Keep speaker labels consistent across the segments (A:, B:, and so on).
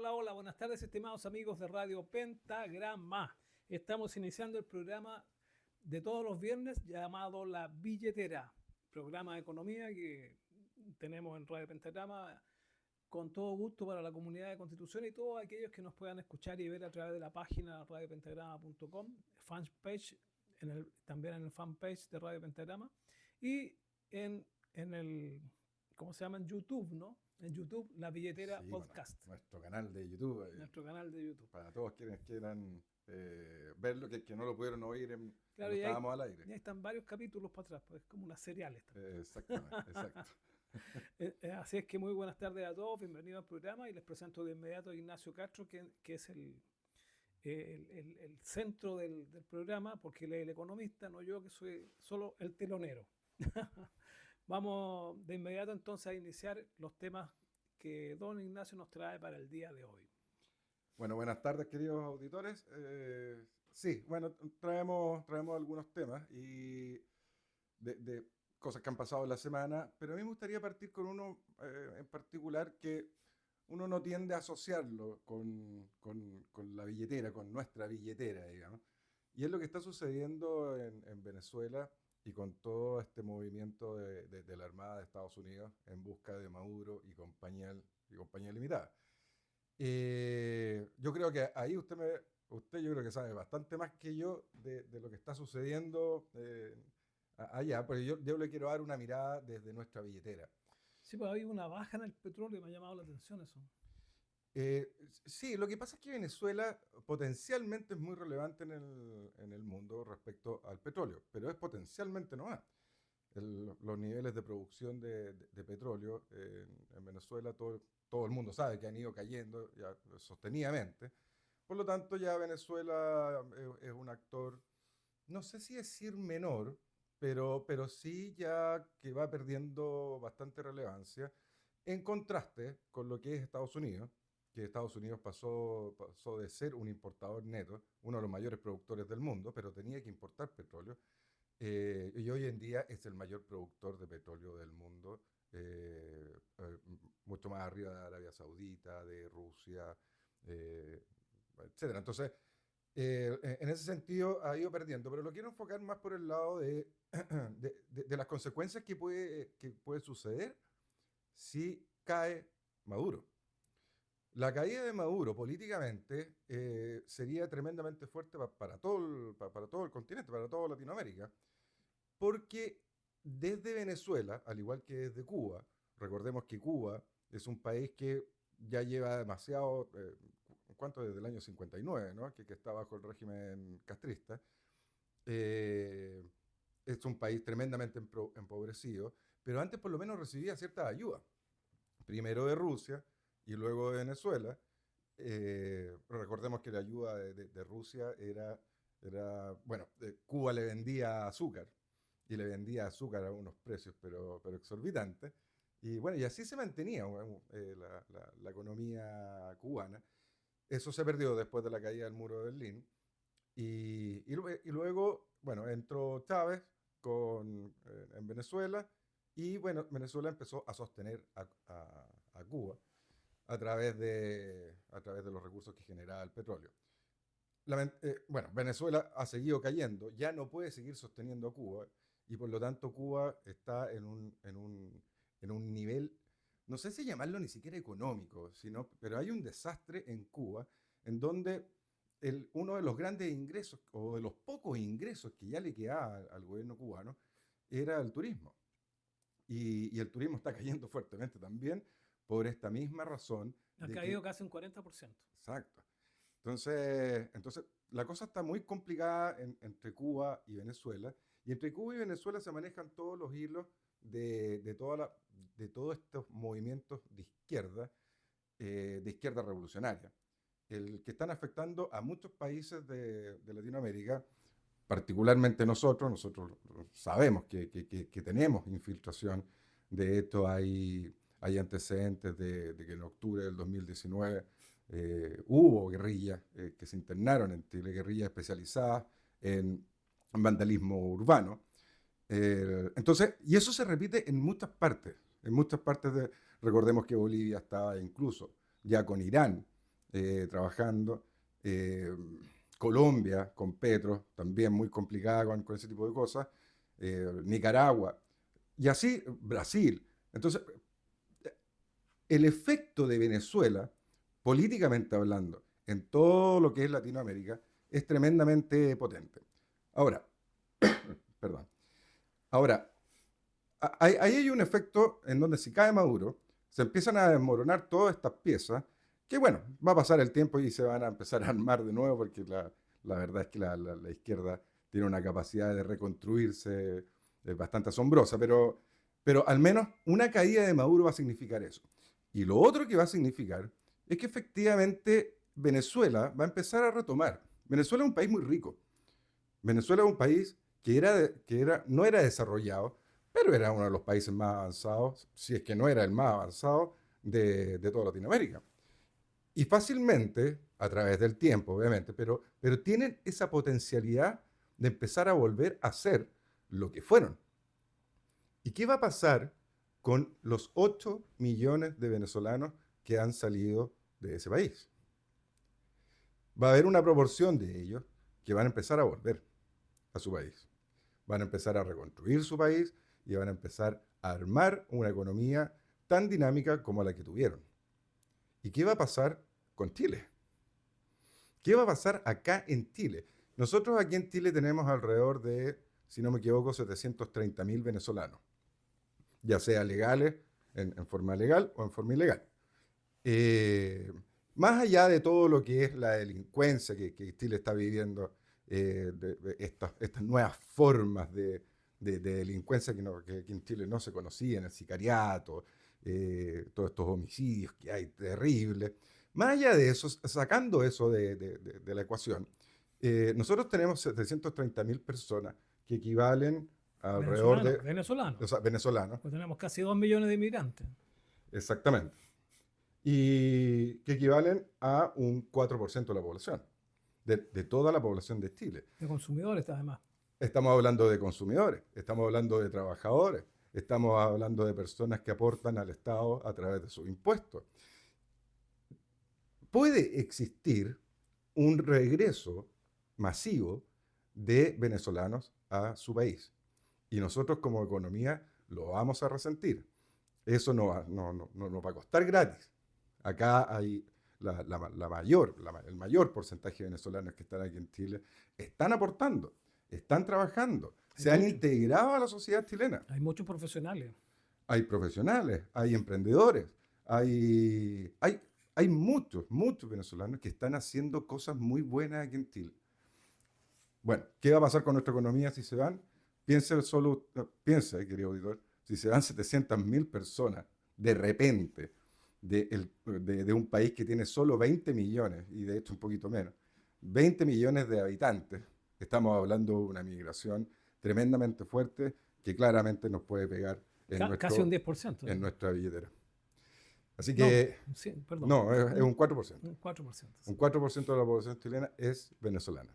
A: Hola, hola, buenas tardes, estimados amigos de Radio Pentagrama. Estamos iniciando el programa de todos los viernes llamado La Billetera, programa de economía que tenemos en Radio Pentagrama con todo gusto para la comunidad de Constitución y todos aquellos que nos puedan escuchar y ver a través de la página radiopentagrama.com, fanpage, también en el fanpage de Radio Pentagrama y en el, ¿cómo se llama? En YouTube, ¿no? En YouTube, La Billetera
B: Sí, bueno,
A: Podcast,
B: nuestro canal de YouTube,
A: nuestro canal de YouTube.
B: para todos quienes quieran verlo, que no lo pudieron oír
A: Claro,
B: cuando estábamos al aire.
A: ya están varios capítulos para atrás, pues es como una serial esta.
B: Exactamente, exacto.
A: Así es que muy buenas tardes a todos, bienvenidos al programa y les presento de inmediato a Ignacio Castro, que es el centro del programa, porque él es el economista, no yo que soy solo el telonero. Vamos de inmediato entonces a iniciar los temas que don Ignacio nos trae para el día de hoy.
B: Bueno, buenas tardes, queridos auditores. Sí, bueno, traemos algunos temas y de cosas que han pasado en la semana, pero a mí me gustaría partir con uno en particular que uno no tiende a asociarlo con la billetera, con nuestra billetera, digamos. Y es lo que está sucediendo en Venezuela y con todo este movimiento de la Armada de Estados Unidos en busca de Maduro y compañía limitada. Yo creo que ahí usted yo creo que sabe bastante más que yo de lo que está sucediendo allá, pero yo le quiero dar una mirada desde nuestra billetera.
A: Sí, pues hay una baja en el petróleo y me ha llamado la atención eso.
B: Eh, sí, lo que pasa es que Venezuela potencialmente es muy relevante en el mundo respecto al petróleo, pero es potencialmente nomás. Los niveles de producción de petróleo en Venezuela, todo el mundo sabe que han ido cayendo ya sostenidamente. Por lo tanto, ya Venezuela es un actor, no sé si decir menor, pero sí ya que va perdiendo bastante relevancia, en contraste con lo que es Estados Unidos, que Estados Unidos pasó de ser un importador neto, uno de los mayores productores del mundo, pero tenía que importar petróleo, y hoy en día es el mayor productor de petróleo del mundo, mucho más arriba de Arabia Saudita, de Rusia, eh, etcétera. Entonces, en ese sentido ha ido perdiendo, pero lo quiero enfocar más por el lado de las consecuencias que puede suceder si cae Maduro. La caída de Maduro políticamente sería tremendamente fuerte para todo el continente, para toda Latinoamérica, porque desde Venezuela, al igual que desde Cuba, recordemos que Cuba es un país que ya lleva demasiado, ¿cuánto? Desde el año 59, ¿no? Que está bajo el régimen castrista. eh, es un país tremendamente empobrecido, pero antes por lo menos recibía cierta ayuda, primero de Rusia y luego de Venezuela. Recordemos que la ayuda de Rusia bueno, Cuba le vendía azúcar y le vendía azúcar a unos precios pero exorbitantes. Y bueno, y así se mantenía la economía cubana. Eso se perdió después de la caída del muro de Berlín. Y luego, bueno, entró Chávez en Venezuela y bueno, Venezuela empezó a sostener a Cuba a través de los recursos que generaba el petróleo. Bueno, Venezuela ha seguido cayendo, ya no puede seguir sosteniendo a Cuba y por lo tanto Cuba está en un nivel, no sé si llamarlo ni siquiera económico, pero hay un desastre en Cuba en donde uno de los grandes ingresos o de los pocos ingresos que ya le quedaba al gobierno cubano era el turismo. Y el turismo está cayendo fuertemente también por esta misma razón
A: Ha
B: de
A: caído
B: que.
A: casi un 40%.
B: Exacto. Entonces, la cosa está muy complicada entre Cuba y Venezuela. Y entre Cuba y Venezuela se manejan todos los hilos de todos estos movimientos de izquierda revolucionaria, que están afectando a muchos países de Latinoamérica, particularmente nosotros sabemos que tenemos infiltración. De hecho, hay antecedentes de que en octubre del 2019 hubo guerrillas que se internaron en Chile, guerrillas especializadas en vandalismo urbano. Entonces, y eso se repite en muchas partes. Recordemos que Bolivia estaba incluso ya con Irán trabajando. eh, Colombia con Petro, también muy complicada con ese tipo de cosas. Nicaragua. Y así Brasil. Entonces, el efecto de Venezuela, políticamente hablando, en todo lo que es Latinoamérica, es tremendamente potente. Ahora, perdón. Ahora, ahí hay un efecto en donde si cae Maduro, se empiezan a desmoronar todas estas piezas, que bueno, va a pasar el tiempo y se van a empezar a armar de nuevo, porque la verdad es que la izquierda tiene una capacidad de reconstruirse bastante asombrosa, pero al menos una caída de Maduro va a significar eso. Y lo otro que va a significar es que efectivamente Venezuela va a empezar a retomar. Venezuela es un país muy rico. Venezuela es un país no era desarrollado, pero era uno de los países más avanzados, si es que no era el más avanzado de toda Latinoamérica. Y fácilmente, a través del tiempo, obviamente, pero tienen esa potencialidad de empezar a volver a ser lo que fueron. ¿Y qué va a pasar con los 8 millones de venezolanos que han salido de ese país? Va a haber una proporción de ellos que van a empezar a volver a su país. Van a empezar a reconstruir su país y van a empezar a armar una economía tan dinámica como la que tuvieron. ¿Y qué va a pasar con Chile? ¿Qué va a pasar acá en Chile? Nosotros aquí en Chile tenemos alrededor de, si no me equivoco, 730.000 venezolanos, ya sea legales, en forma legal o en forma ilegal. Eh, Más allá de todo lo que es la delincuencia que Chile está viviendo, de estas nuevas formas de delincuencia que aquí en Chile no se conocían, el sicariato, todos estos homicidios que hay terribles. Más allá de eso, sacando eso de la ecuación, nosotros tenemos 730.000 personas que equivalen a alrededor de,
A: Venezolanos.
B: o sea, venezolanos,
A: Pues tenemos casi 2 millones de inmigrantes.
B: exactamente, y que equivalen a un 4% de la población, de toda la población de Chile.
A: De consumidores, además.
B: Estamos hablando de consumidores, estamos hablando de trabajadores, estamos hablando de personas que aportan al Estado a través de sus impuestos. Puede existir un regreso masivo de venezolanos a su país y nosotros como economía lo vamos a resentir. Eso no nos va a costar gratis. Acá hay el mayor porcentaje de venezolanos que están aquí en Chile, están aportando, están trabajando, se han integrado a la sociedad chilena.
A: Hay muchos profesionales.
B: Hay profesionales, hay emprendedores, hay muchos venezolanos que están haciendo cosas muy buenas aquí en Chile. Bueno, ¿qué va a pasar con nuestra economía si se van? Piensa, querido auditor, si se van 700.000 personas de repente de un país que tiene solo 20 millones, y de hecho un poquito menos, 20 millones de habitantes, estamos hablando de una migración tremendamente fuerte que claramente nos puede pegar
A: Casi un 10%.
B: en nuestra billetera. Así
A: No,
B: que,
A: sí, perdón.
B: no, es un 4%.
A: Un 4%. Sí.
B: Un 4% de la población chilena es venezolana.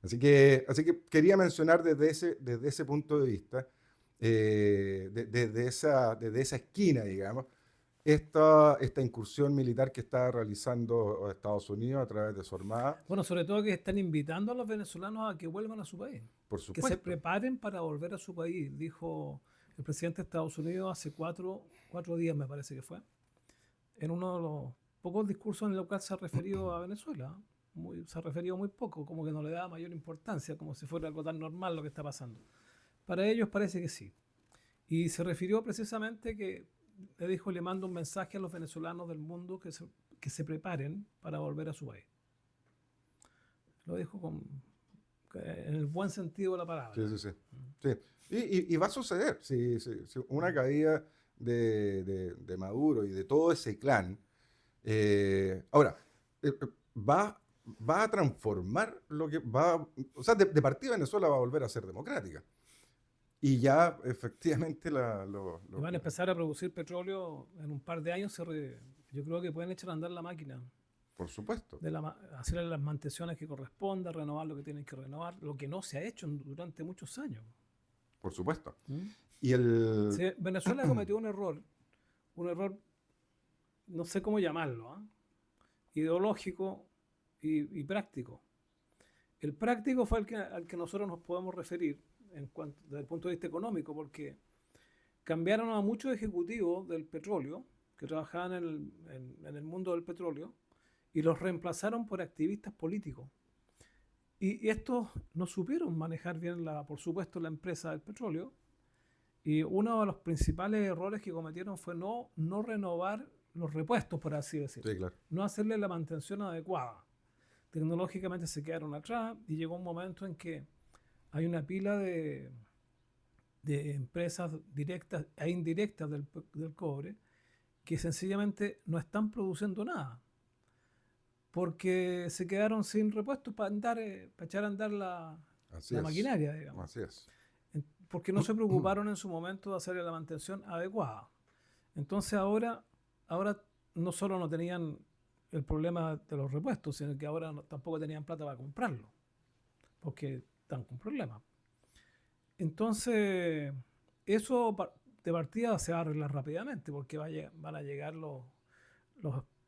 B: Así que quería mencionar desde ese punto de vista, desde esa esquina, digamos, esta incursión militar que está realizando Estados Unidos a través de su armada.
A: Bueno, sobre todo que están invitando a los venezolanos a que vuelvan a su país.
B: Por
A: Que
B: supuesto.
A: se preparen para volver a su país, dijo el presidente de Estados Unidos hace cuatro días, me parece que fue, en uno de los pocos discursos en el cual se ha referido a Venezuela. Se ha referido muy poco, como que no le da mayor importancia, como si fuera algo tan normal lo que está pasando. Para ellos parece que sí. Y se refirió precisamente que le dijo, le mando un mensaje a los venezolanos del mundo que se preparen para volver a su país. Lo dijo en el buen sentido de la palabra.
B: Sí. Y va a suceder. Si una caída de Maduro y de todo ese clan, ahora, va a transformar lo que va. O sea, de partida Venezuela va a volver a ser democrática. Y ya efectivamente
A: y van a empezar a producir petróleo en un par de años. Yo creo que pueden echar a andar la máquina.
B: Por supuesto.
A: Hacer las mantenciones que corresponda, renovar lo que tienen que renovar, lo que no se ha hecho durante muchos años.
B: Por supuesto.
A: Sí, Venezuela cometió un error, no sé cómo llamarlo, ¿eh? ideológico y práctico. El práctico fue al que nosotros nos podemos referir desde el punto de vista económico, porque cambiaron a muchos ejecutivos del petróleo que trabajaban en el mundo del petróleo y los reemplazaron por activistas políticos. Y estos no supieron manejar bien, por supuesto, la empresa del petróleo. Y uno de los principales errores que cometieron fue no renovar los repuestos, por así decirlo.
B: Sí, claro.
A: No hacerle la mantención adecuada. Tecnológicamente se quedaron atrás y llegó un momento en que hay una pila de empresas directas e indirectas del cobre que sencillamente no están produciendo nada porque se quedaron sin repuestos para echar a andar la maquinaria, digamos.
B: Así es.
A: Porque no se preocuparon en su momento de hacerle la mantención adecuada. Entonces ahora no solo no tenían el problema de los repuestos, sino que ahora tampoco tenían plata para comprarlo, porque están con problemas. Entonces, eso de partida se va a arreglar rápidamente, porque van a llegar los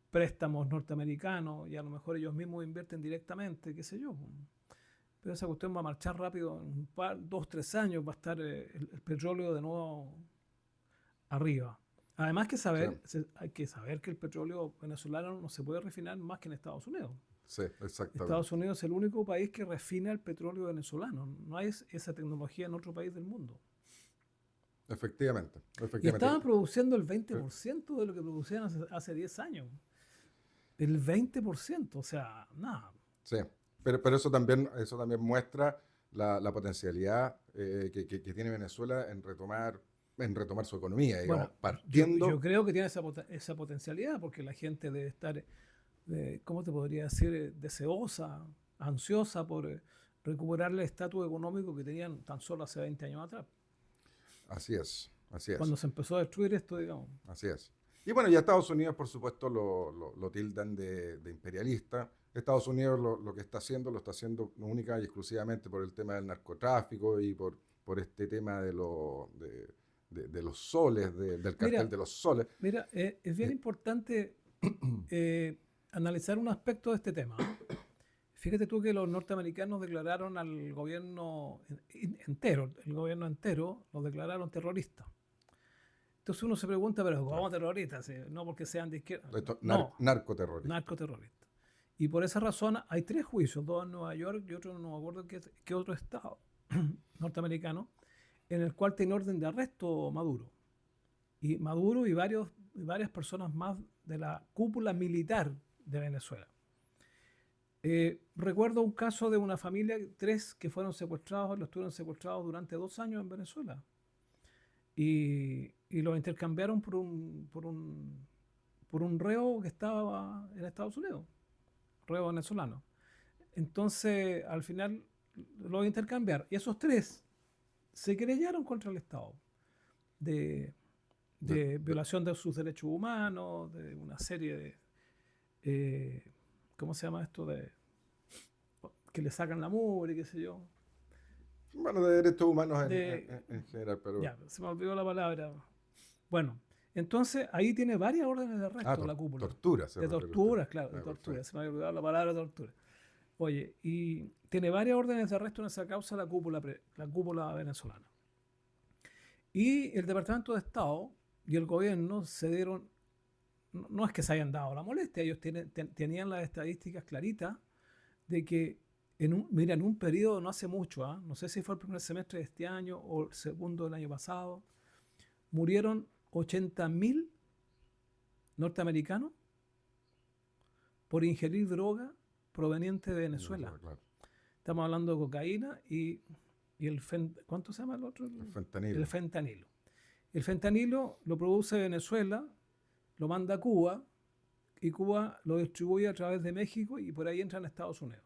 A: préstamos norteamericanos y a lo mejor ellos mismos invierten directamente, qué sé yo. Pero esa cuestión va a marchar rápido, en 2-3 años va a estar el petróleo de nuevo arriba. Además hay que saber que el petróleo venezolano no se puede refinar más que en Estados Unidos.
B: Sí, exactamente.
A: Estados Unidos es el único país que refina el petróleo venezolano. No hay esa tecnología en otro país del mundo.
B: Efectivamente.
A: Y estaban produciendo el 20% de lo que producían hace 10 años. El 20%, o sea, nada.
B: Sí, pero eso también muestra la potencialidad que tiene Venezuela en retomar su economía, digamos,
A: Bueno,
B: partiendo...
A: yo creo que tiene esa potencialidad porque la gente debe estar, ¿cómo te podría decir?, deseosa, ansiosa por recuperar el estatus económico que tenían tan solo hace 20 años atrás.
B: Así es.
A: Cuando se empezó a destruir esto, digamos.
B: Así es. Y bueno, ya Estados Unidos, por supuesto, lo tildan de imperialista. Estados Unidos lo que está haciendo, lo está haciendo única y exclusivamente por el tema del narcotráfico y por este tema de los soles, del cartel de los soles.
A: Mira, es bien importante analizar un aspecto de este tema. Fíjate tú que los norteamericanos declararon al gobierno entero, lo declararon terrorista. Entonces uno se pregunta, pero ¿cómo terroristas? No porque sean de izquierda. Narcoterroristas. Y por esa razón hay 3 juicios, 2 en Nueva York y otro no me acuerdo qué otro estado norteamericano, en el cual tiene orden de arresto Maduro. Y Maduro y varias personas más de la cúpula militar de Venezuela. Recuerdo un caso de una familia, 3 que fueron secuestrados, los tuvieron secuestrados durante 2 años en Venezuela. Y los intercambiaron por un reo que estaba en Estados Unidos, reo venezolano. Entonces, al final, los intercambiaron. Y esos 3 se querellaron contra el Estado de violación de sus derechos humanos, de una serie de... ¿cómo se llama esto? Que le sacan la mugre, qué sé yo.
B: Bueno, de derechos humanos en general, pero...
A: Ya, se me olvidó la palabra. Bueno, entonces ahí tiene varias órdenes de arresto la cúpula.
B: Torturas.
A: De torturas, claro, de torturas. Se me había olvidado la palabra tortura. Oye, y tiene varias órdenes de arresto en esa causa la cúpula venezolana. Y el Departamento de Estado y el gobierno se dieron... No es que se hayan dado la molestia, ellos tenían las estadísticas claritas de que en un periodo no hace mucho, no sé si fue el primer semestre de este año o el segundo del año pasado, murieron 80.000 norteamericanos por ingerir droga proveniente de Venezuela.
B: Claro.
A: Estamos hablando de cocaína y ¿cuánto se llama el otro?
B: El fentanilo.
A: El fentanilo. El fentanilo lo produce Venezuela, lo manda a Cuba y Cuba lo distribuye a través de México y por ahí entran a Estados Unidos.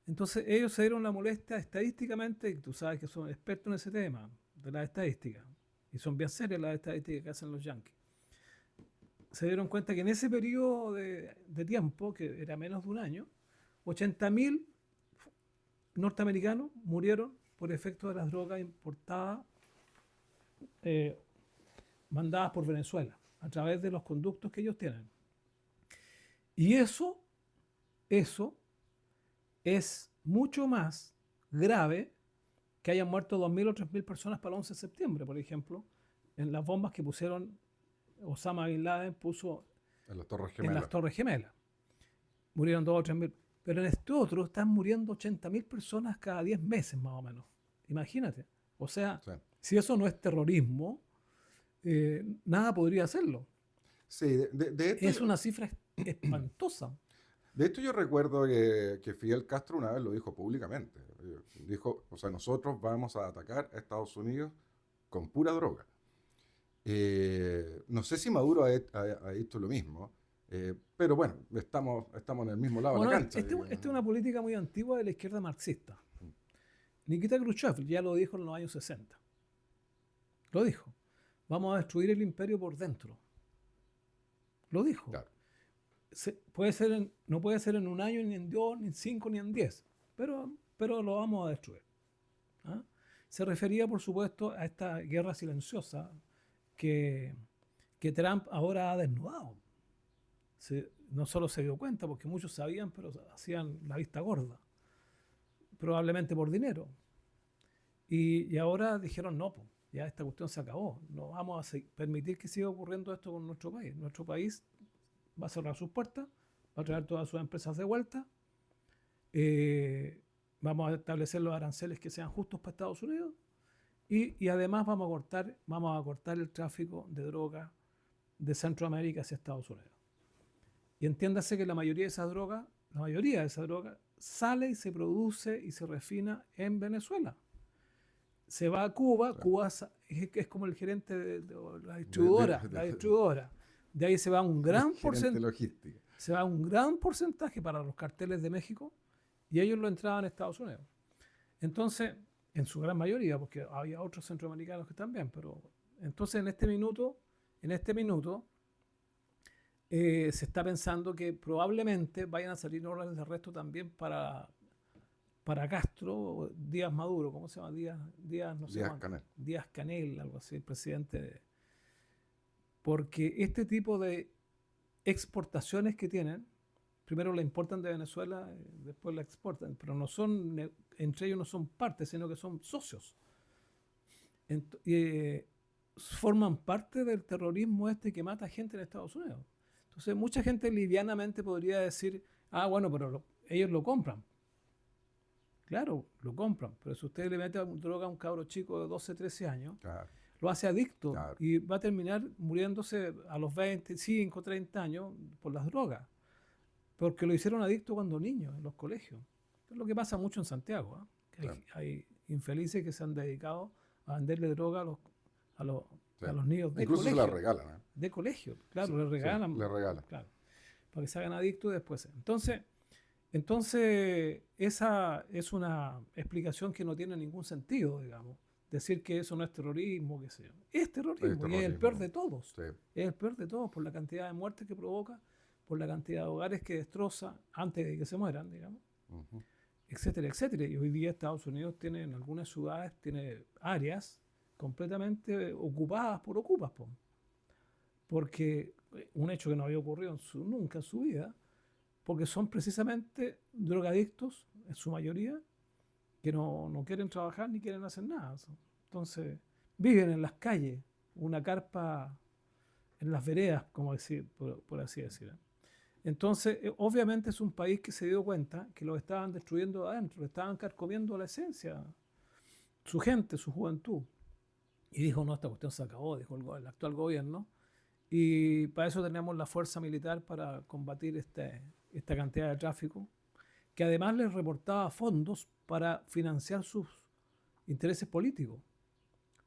A: Entonces ellos se dieron la molestia estadísticamente, y tú sabes que son expertos en ese tema, de las estadísticas, y son bien serias las estadísticas que hacen los yanquis. Se dieron cuenta que en ese periodo de tiempo, que era menos de un año, 80.000 norteamericanos murieron por efecto de las drogas importadas, mandadas por Venezuela, a través de los conductos que ellos tienen. Y eso es mucho más grave que hayan muerto 2.000 o 3.000 personas para el 11 de septiembre, por ejemplo, en las bombas que pusieron Osama Bin Laden puso
B: En las Torres
A: en
B: Gemelas.
A: las Torres Gemelas. Murieron 2 o 3.000. Pero en este otro están muriendo 80.000 personas cada 10 meses más o menos. Imagínate. O sea,
B: Sí.
A: si eso no es terrorismo, nada podría hacerlo.
B: Sí, de esto,
A: Es una cifra espantosa.
B: de hecho yo recuerdo que Fidel Castro una vez lo dijo públicamente. Dijo, o sea, nosotros vamos a atacar a Estados Unidos con pura droga. No sé si Maduro ha dicho lo mismo, pero bueno, estamos en el mismo lado de la
A: Bueno,
B: cancha.
A: esta es una política muy antigua de la izquierda marxista. Nikita Khrushchev ya lo dijo en los años 60. Lo dijo. Vamos a destruir el imperio por dentro. Lo dijo.
B: Claro.
A: No puede ser en un año, ni en 2, ni en 5, ni en 10. Pero lo vamos a destruir. ¿Ah? Se refería, por supuesto, a esta guerra silenciosa que Trump ahora ha desnudado. No solo se dio cuenta, porque muchos sabían, pero hacían la vista gorda. Probablemente por dinero. Y ahora dijeron, no, pues, ya esta cuestión se acabó. No vamos a permitir que siga ocurriendo esto con nuestro país. Nuestro país va a cerrar sus puertas, va a traer todas sus empresas de vuelta. Vamos a establecer los aranceles que sean justos para Estados Unidos. Y además vamos a cortar el tráfico de drogas de Centroamérica hacia Estados Unidos. Y entiéndase que la mayoría de esa droga sale y se produce y se refina en Venezuela. Se va a Cuba,
B: Claro.
A: Cuba es como el gerente de la distribuidora. De ahí se va un gran
B: Gerente logística.
A: porcentaje para los carteles de México y ellos lo entraban a Estados Unidos. Entonces, en su gran mayoría, porque había otros centroamericanos que también, pero entonces en este minuto se está pensando que probablemente vayan a salir órdenes de arresto también para Castro, Díaz Maduro, ¿cómo se llama? Díaz Canel, algo así, el presidente. Porque este tipo de exportaciones que tienen, primero la importan de Venezuela, después la exportan, pero entre ellos no son partes, sino que son socios. Forman parte del terrorismo que mata gente en Estados Unidos. Entonces mucha gente livianamente podría decir, bueno, pero ellos lo compran. Claro, lo compran, pero si usted le mete droga a un cabro chico de 12, 13 años,
B: Claro.
A: lo hace adicto,
B: Claro.
A: y va a terminar muriéndose a los 25, 30 años por las drogas, porque lo hicieron adicto cuando niño en los colegios. Es lo que pasa mucho en Santiago, ¿eh? Que
B: Claro.
A: hay infelices que se han dedicado a venderle droga a los niños de
B: Incluso
A: colegio.
B: se la regalan. ¿Eh?
A: De colegio, claro,
B: Sí,
A: le regalan.
B: sí, le regalan.
A: Claro, para que se hagan adictos y después. Entonces, esa es una explicación que no tiene ningún sentido, digamos. Decir que eso no es terrorismo, qué sé yo. Es terrorismo, y es el peor de todos.
B: Sí.
A: Es el peor de todos por la cantidad de muertes que provoca, por la cantidad de hogares que destroza antes de que se mueran, digamos,
B: Ujú.
A: etcétera, etcétera. Y hoy día Estados Unidos tiene, en algunas ciudades, tiene áreas completamente ocupadas por ocupas, porque un hecho que no había ocurrido nunca en su vida, porque son precisamente drogadictos, en su mayoría, que no quieren trabajar ni quieren hacer nada. Entonces, viven en las calles, una carpa en las veredas, como decir, por así decir. Entonces, obviamente es un país que se dio cuenta que lo estaban destruyendo de adentro, le estaban carcomiendo la esencia, su gente, su juventud. Y dijo, no, esta cuestión se acabó, dijo el actual gobierno. Y para eso tenemos la fuerza militar para combatir esta cantidad de tráfico, que además les reportaba fondos para financiar sus intereses políticos.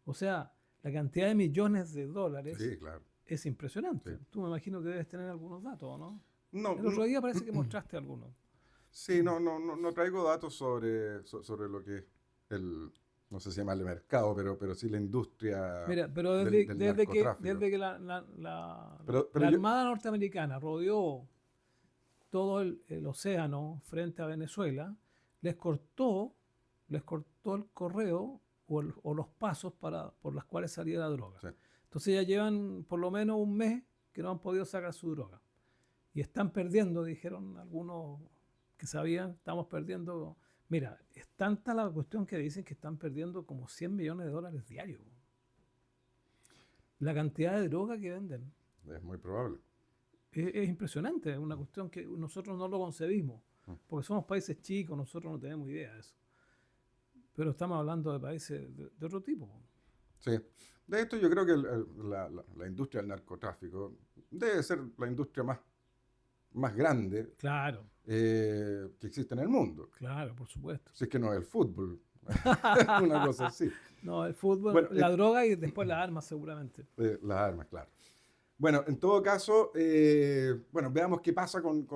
A: O sea, la cantidad de millones de dólares
B: Sí, claro.
A: es impresionante.
B: Sí.
A: Tú me imagino que debes tener algunos datos, ¿no?
B: No,
A: El otro día parece que mostraste algunos.
B: Sí, no traigo datos sobre lo que es no sé si llamarle mercado, pero sí la industria
A: Mira, pero
B: del
A: desde que
B: narcotráfico.
A: la
B: Pero yo-
A: Armada norteamericana rodeó todo el océano frente a Venezuela, les cortó el correo o los pasos por los cuales salía la droga.
B: Sí.
A: Entonces ya llevan por lo menos un mes que no han podido sacar su droga. y están perdiendo, dijeron algunos que sabían, estamos perdiendo. Mira, es tanta la cuestión que dicen que están perdiendo como $100 millones diarios. La cantidad de droga que venden
B: Es muy probable.
A: es impresionante, es una cuestión que nosotros no lo concebimos, porque somos países chicos, nosotros no tenemos idea de eso. Pero estamos hablando de países de otro tipo.
B: Sí. De esto yo creo que la industria del narcotráfico debe ser la industria más grande
A: Claro,
B: que existe en el mundo.
A: claro, por supuesto.
B: Si es que no es el fútbol, una cosa así.
A: No, el fútbol,
B: Bueno,
A: la droga y después las armas seguramente.
B: las armas, claro. Bueno, en todo caso, bueno, veamos qué pasa con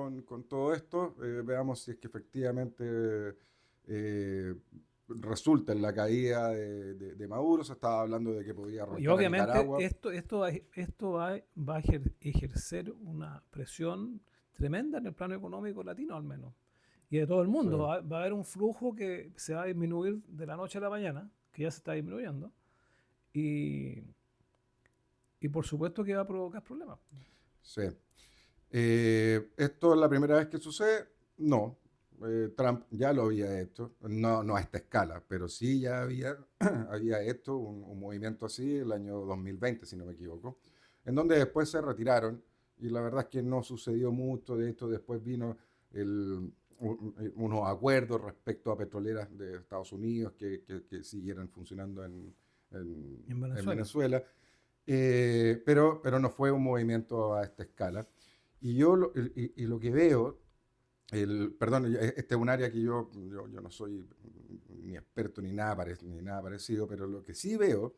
B: todo esto, veamos si es que efectivamente resulta en la caída de Maduro. Se estaba hablando de que podía
A: Y
B: arrancar a
A: obviamente
B: Nicaragua.
A: esto va a ejercer una presión tremenda en el plano económico latino al menos. Y de todo el mundo.
B: Sí.
A: Va a haber un flujo que se va a disminuir de la noche a la mañana, que ya se está disminuyendo. Y por supuesto que va a provocar problemas.
B: Sí. ¿Esto es la primera vez que sucede? No. Trump ya lo había hecho, no a esta escala, pero sí ya había hecho un movimiento así el año 2020, si no me equivoco, en donde después se retiraron y la verdad es que no sucedió mucho. De esto después vino unos acuerdos respecto a petroleras de Estados Unidos que siguieran funcionando en Venezuela. Pero no fue un movimiento a esta escala. Y yo lo que veo, perdón, este es un área que yo no soy ni experto ni nada parecido, pero lo que sí veo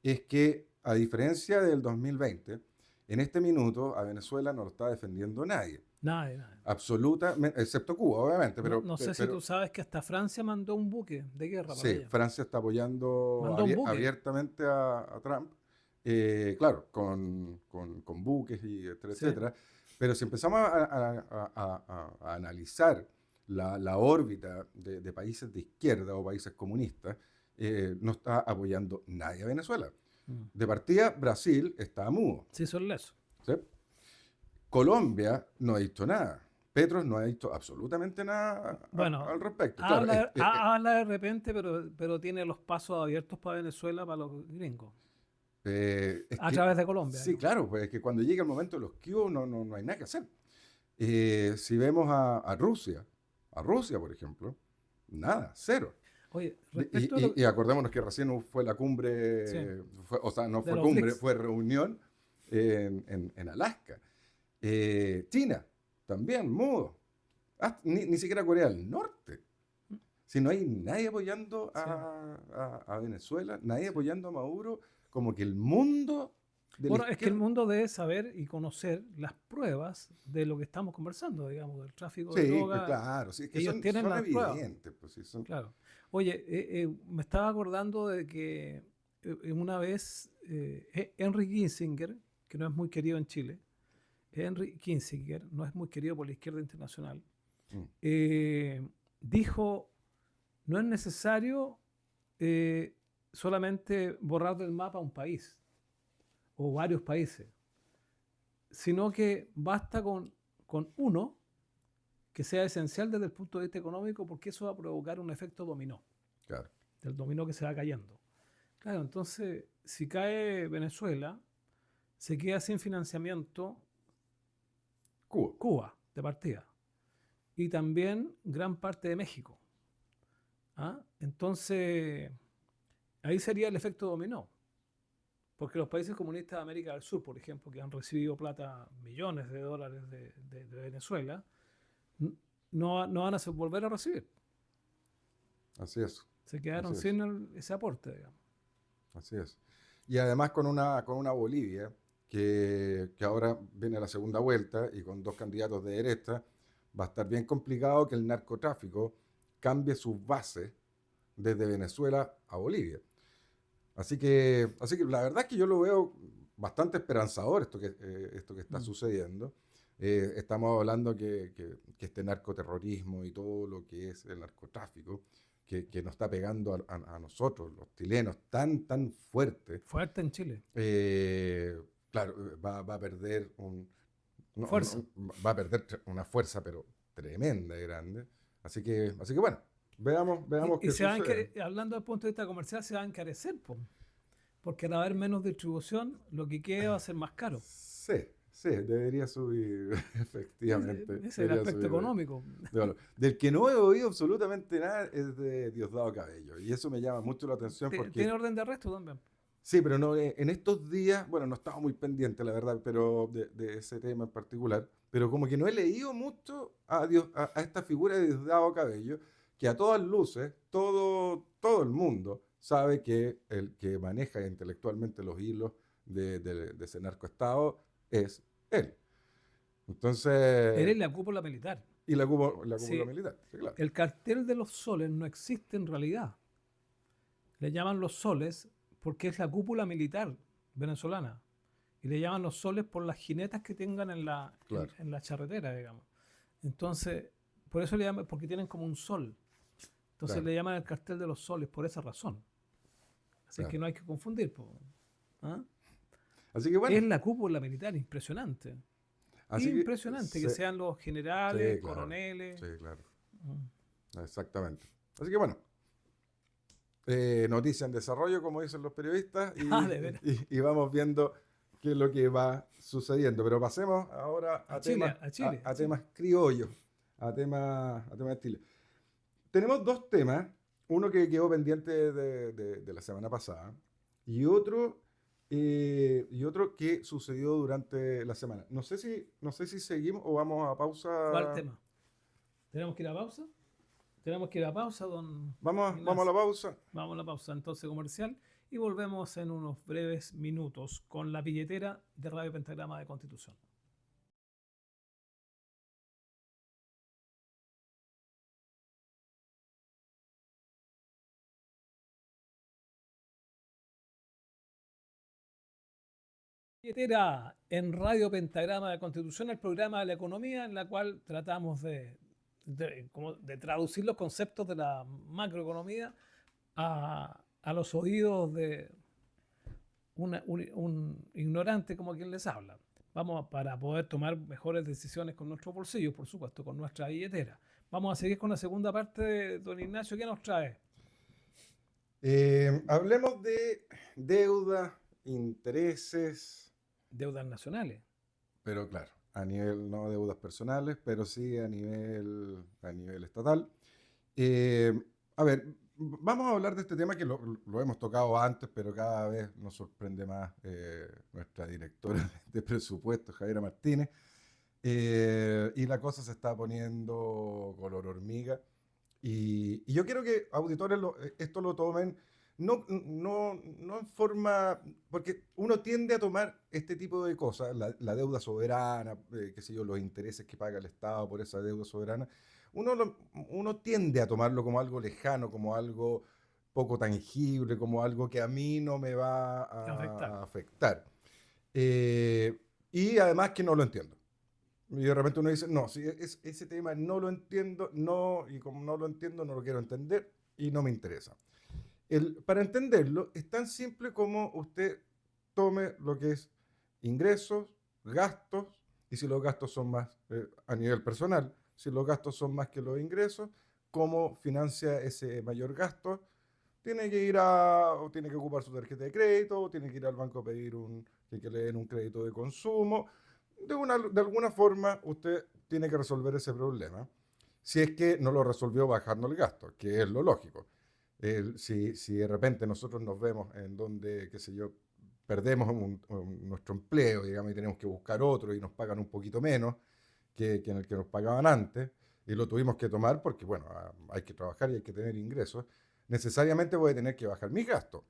B: es que, a diferencia del 2020, en este minuto a Venezuela no lo está defendiendo nadie.
A: Nada.
B: Absolutamente, excepto Cuba, obviamente. Pero,
A: no sé si tú sabes que hasta Francia mandó un buque de guerra para
B: sí,
A: ella.
B: Francia está apoyando abiertamente a Trump. Claro, con buques y etcétera. Pero si empezamos a analizar la órbita de países de izquierda o países comunistas, no está apoyando nadie a Venezuela. De partida, Brasil está mudo.
A: Sí, son lesos.
B: ¿Sí? Colombia no ha dicho nada. Petro no ha dicho absolutamente nada al respecto.
A: Habla de repente, pero tiene los pasos abiertos para Venezuela, para los gringos. Través de Colombia.
B: Sí, claro, pues es que cuando llega el momento de los Q no hay nada que hacer. Si vemos a Rusia, por ejemplo, nada, cero.
A: Oye,
B: y acordémonos que recién fue la cumbre,
A: sí,
B: no fue cumbre, BRICS. Fue reunión en Alaska. China, también mudo. Ni siquiera Corea del Norte. Si no hay nadie apoyando a Venezuela, nadie apoyando a Maduro, como que el mundo...
A: Es que el mundo debe saber y conocer las pruebas de lo que estamos conversando, digamos, del tráfico de drogas.
B: Pues claro, sí, es que
A: ellos tienen las
B: evidentes. Pues, sí,
A: Claro. Oye, me estaba acordando de que una vez Henry Kissinger, que no es muy querido en Chile, Henry Kissinger no es muy querido por la izquierda internacional, dijo, no es necesario solamente borrar del mapa un país o varios países, sino que basta con uno que sea esencial desde el punto de vista económico, porque eso va a provocar un efecto dominó.
B: Claro.
A: Del dominó que se va cayendo. Claro, entonces, si cae Venezuela, se queda sin financiamiento Cuba de partida. Y también gran parte de México. Entonces, ahí sería el efecto dominó. Porque los países comunistas de América del Sur, por ejemplo, que han recibido plata, millones de dólares de Venezuela, no van a volver a recibir.
B: Así es.
A: Se quedaron sin ese aporte, digamos.
B: Así es. Y además con una Bolivia que ahora viene a la segunda vuelta y con dos candidatos de derecha, va a estar bien complicado que el narcotráfico cambie sus bases desde Venezuela a Bolivia. Así que la verdad es que yo lo veo bastante esperanzador esto que está sucediendo. Estamos hablando que este narcoterrorismo y todo lo que es el narcotráfico, que nos está pegando a nosotros, los chilenos, tan fuerte.
A: Fuerte en Chile.
B: Claro, va a perder
A: fuerza.
B: va a perder una fuerza, pero tremenda y grande. Así que bueno, veamos
A: Y
B: qué sucede.
A: hablando desde el punto de vista comercial, se va a encarecer, po, porque al haber menos distribución, lo que quede va a ser más caro.
B: Sí, sí, debería subir, efectivamente,
A: Ese es el
B: debería
A: aspecto
B: subir
A: económico.
B: de valor. Del que no he oído absolutamente nada es de Diosdado Cabello, y eso me llama mucho la atención
A: Tiene
B: porque,
A: orden de arresto también.
B: sí, pero no, en estos días, bueno, no estaba muy pendiente, la verdad, pero de ese tema en particular, pero como que no he leído mucho a esta figura de Diosdado Cabello, que a todas luces, todo el mundo sabe que el que maneja intelectualmente los hilos de ese narcoestado es él.
A: Él
B: Entonces,
A: es la cúpula militar.
B: y la cúpula
A: Sí,
B: militar, sí, claro.
A: el cartel de los soles no existe en realidad. Le llaman los soles porque es la cúpula militar venezolana. Y le llaman los soles por las jinetas que tengan
B: Claro,
A: en la charretera, digamos. Entonces, por eso le llaman, porque tienen como un sol. Entonces
B: claro,
A: le llaman el cartel de los soles por esa razón. Así que
B: claro.
A: no hay que confundir, po. ¿Ah?
B: Así que bueno,
A: Es la cúpula militar, impresionante.
B: así que
A: Impresionante que sean los generales,
B: sí, claro,
A: coroneles.
B: sí, claro,
A: Mm.
B: exactamente. Así que bueno, noticia en desarrollo, como dicen los periodistas,
A: Ah, de veras.
B: y vamos viendo qué es lo que va sucediendo. Pero pasemos ahora
A: A Chile, a Chile, a
B: a
A: Chile.
B: temas criollos, a temas de Chile. Tenemos dos temas, uno que quedó pendiente de la semana pasada y otro que sucedió durante la semana. No sé si seguimos o vamos a
A: ¿Cuál
B: pausa.
A: tema? ¿Tenemos que ir a pausa? Tenemos que ir a pausa, don
B: Vamos a la
A: Ignacio.
B: pausa.
A: Vamos a la pausa entonces comercial y volvemos en unos breves minutos con la billetera de Radio Pentagrama de Constitución. Billetera en Radio Pentagrama de Constitución, el programa de la economía en la cual tratamos de traducir los conceptos de la macroeconomía a los oídos de un ignorante como quien les habla. Vamos para poder tomar mejores decisiones con nuestros bolsillos, por supuesto, con nuestra billetera. Vamos a seguir con la segunda parte de don Ignacio. ¿Qué nos trae?
B: Hablemos de deuda, intereses,
A: Deudas nacionales.
B: pero claro, a nivel no deudas personales, pero sí a nivel estatal. Eh, a ver, vamos a hablar de este tema que lo hemos tocado antes, pero cada vez nos sorprende más nuestra directora de presupuesto, Javiera Martínez. Y la cosa se está poniendo color hormiga. Y yo quiero que auditores esto lo tomen no en forma, porque uno tiende a tomar este tipo de cosas, la deuda soberana, qué sé yo, los intereses que paga el Estado por esa deuda soberana, uno tiende a tomarlo como algo lejano, como algo poco tangible, como algo que a mí no me va
A: Afectar.
B: a afectar. Eh, y además que no lo entiendo. Y de repente uno dice, no, si ese tema no lo entiendo, no, y como no lo entiendo, no lo quiero entender y no me interesa. Para entenderlo, es tan simple como usted tome lo que es ingresos, gastos, y si los gastos son más a nivel personal, si los gastos son más que los ingresos, cómo financia ese mayor gasto. Tiene que o tiene que ocupar su tarjeta de crédito, o tiene que ir al banco a pedir que le den un crédito de consumo. De alguna forma, usted tiene que resolver ese problema. Si es que no lo resolvió bajando el gasto, que es lo lógico. Si de repente nosotros nos vemos en donde, qué sé yo, perdemos nuestro empleo, digamos, y tenemos que buscar otro y nos pagan un poquito menos que en el que nos pagaban antes, y lo tuvimos que tomar porque, bueno, hay que trabajar y hay que tener ingresos, necesariamente voy a tener que bajar mis gastos.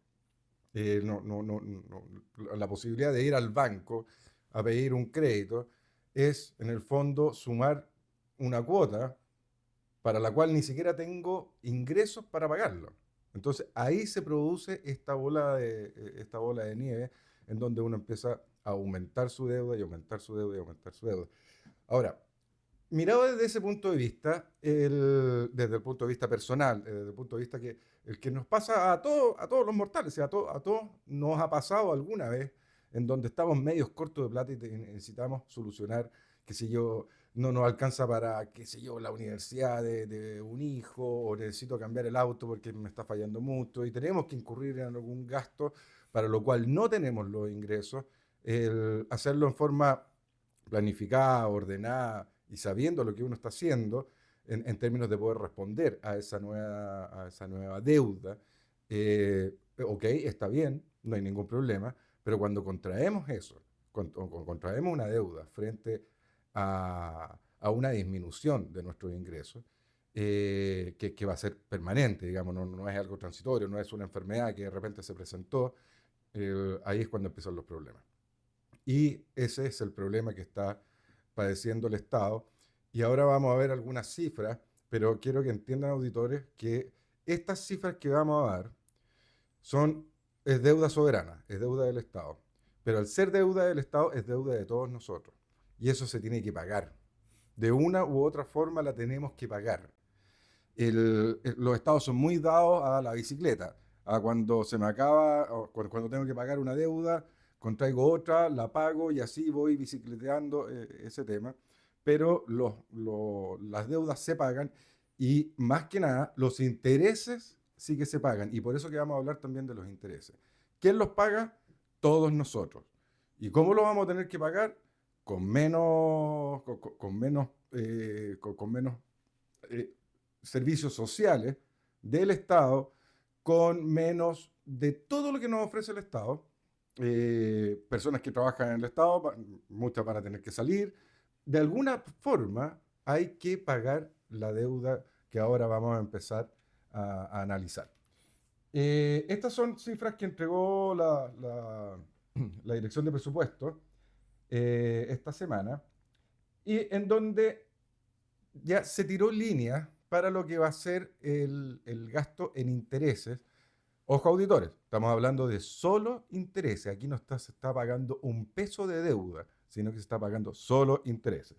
B: La posibilidad de ir al banco a pedir un crédito es, en el fondo, sumar una cuota para la cual ni siquiera tengo ingresos para pagarlo. Entonces ahí se produce esta bola de nieve en donde uno empieza a aumentar su deuda y aumentar su deuda y aumentar su deuda. Ahora, mirado desde ese punto de vista, desde el punto de vista personal, desde el punto de vista que el que nos pasa a todos los mortales, o sea, a todos nos ha pasado alguna vez en donde estamos medios cortos de plata y necesitamos solucionar, qué sé yo, no nos alcanza para, qué sé yo, la universidad de un hijo, o necesito cambiar el auto porque me está fallando mucho, y tenemos que incurrir en algún gasto para lo cual no tenemos los ingresos, el hacerlo en forma planificada, ordenada y sabiendo lo que uno está haciendo en términos de poder responder a esa nueva deuda, ok, está bien, no hay ningún problema, pero cuando contraemos eso, cuando contraemos una deuda frente a una disminución de nuestros ingresos, que va a ser permanente, digamos, no es algo transitorio, no es una enfermedad que de repente se presentó, ahí es cuando empiezan los problemas. Y ese es el problema que está padeciendo el Estado. Y ahora vamos a ver algunas cifras, pero quiero que entiendan, auditores, que estas cifras que vamos a dar es deuda soberana, es deuda del Estado. Pero al ser deuda del Estado, es deuda de todos nosotros. Y eso se tiene que pagar. De una u otra forma la tenemos que pagar. Los estados son muy dados a la bicicleta, a cuando se me acaba, o cuando tengo que pagar una deuda, contraigo otra, la pago y así voy bicicleteando ese tema. Pero las deudas se pagan y más que nada los intereses sí que se pagan. Y por eso que vamos a hablar también de los intereses. ¿Quién los paga? Todos nosotros. ¿Y cómo los vamos a tener que pagar? Con menos, con menos eh, servicios sociales del Estado, con menos de todo lo que nos ofrece el Estado. Personas que trabajan en el Estado, muchas van a tener que salir. De alguna forma hay que pagar la deuda que ahora vamos a empezar a analizar. Estas son cifras que entregó la Dirección de Presupuestos esta semana, y en donde ya se tiró línea para lo que va a ser el gasto en intereses. Ojo, auditores, estamos hablando de solo intereses. Aquí no se está pagando un peso de deuda, sino que se está pagando solo intereses.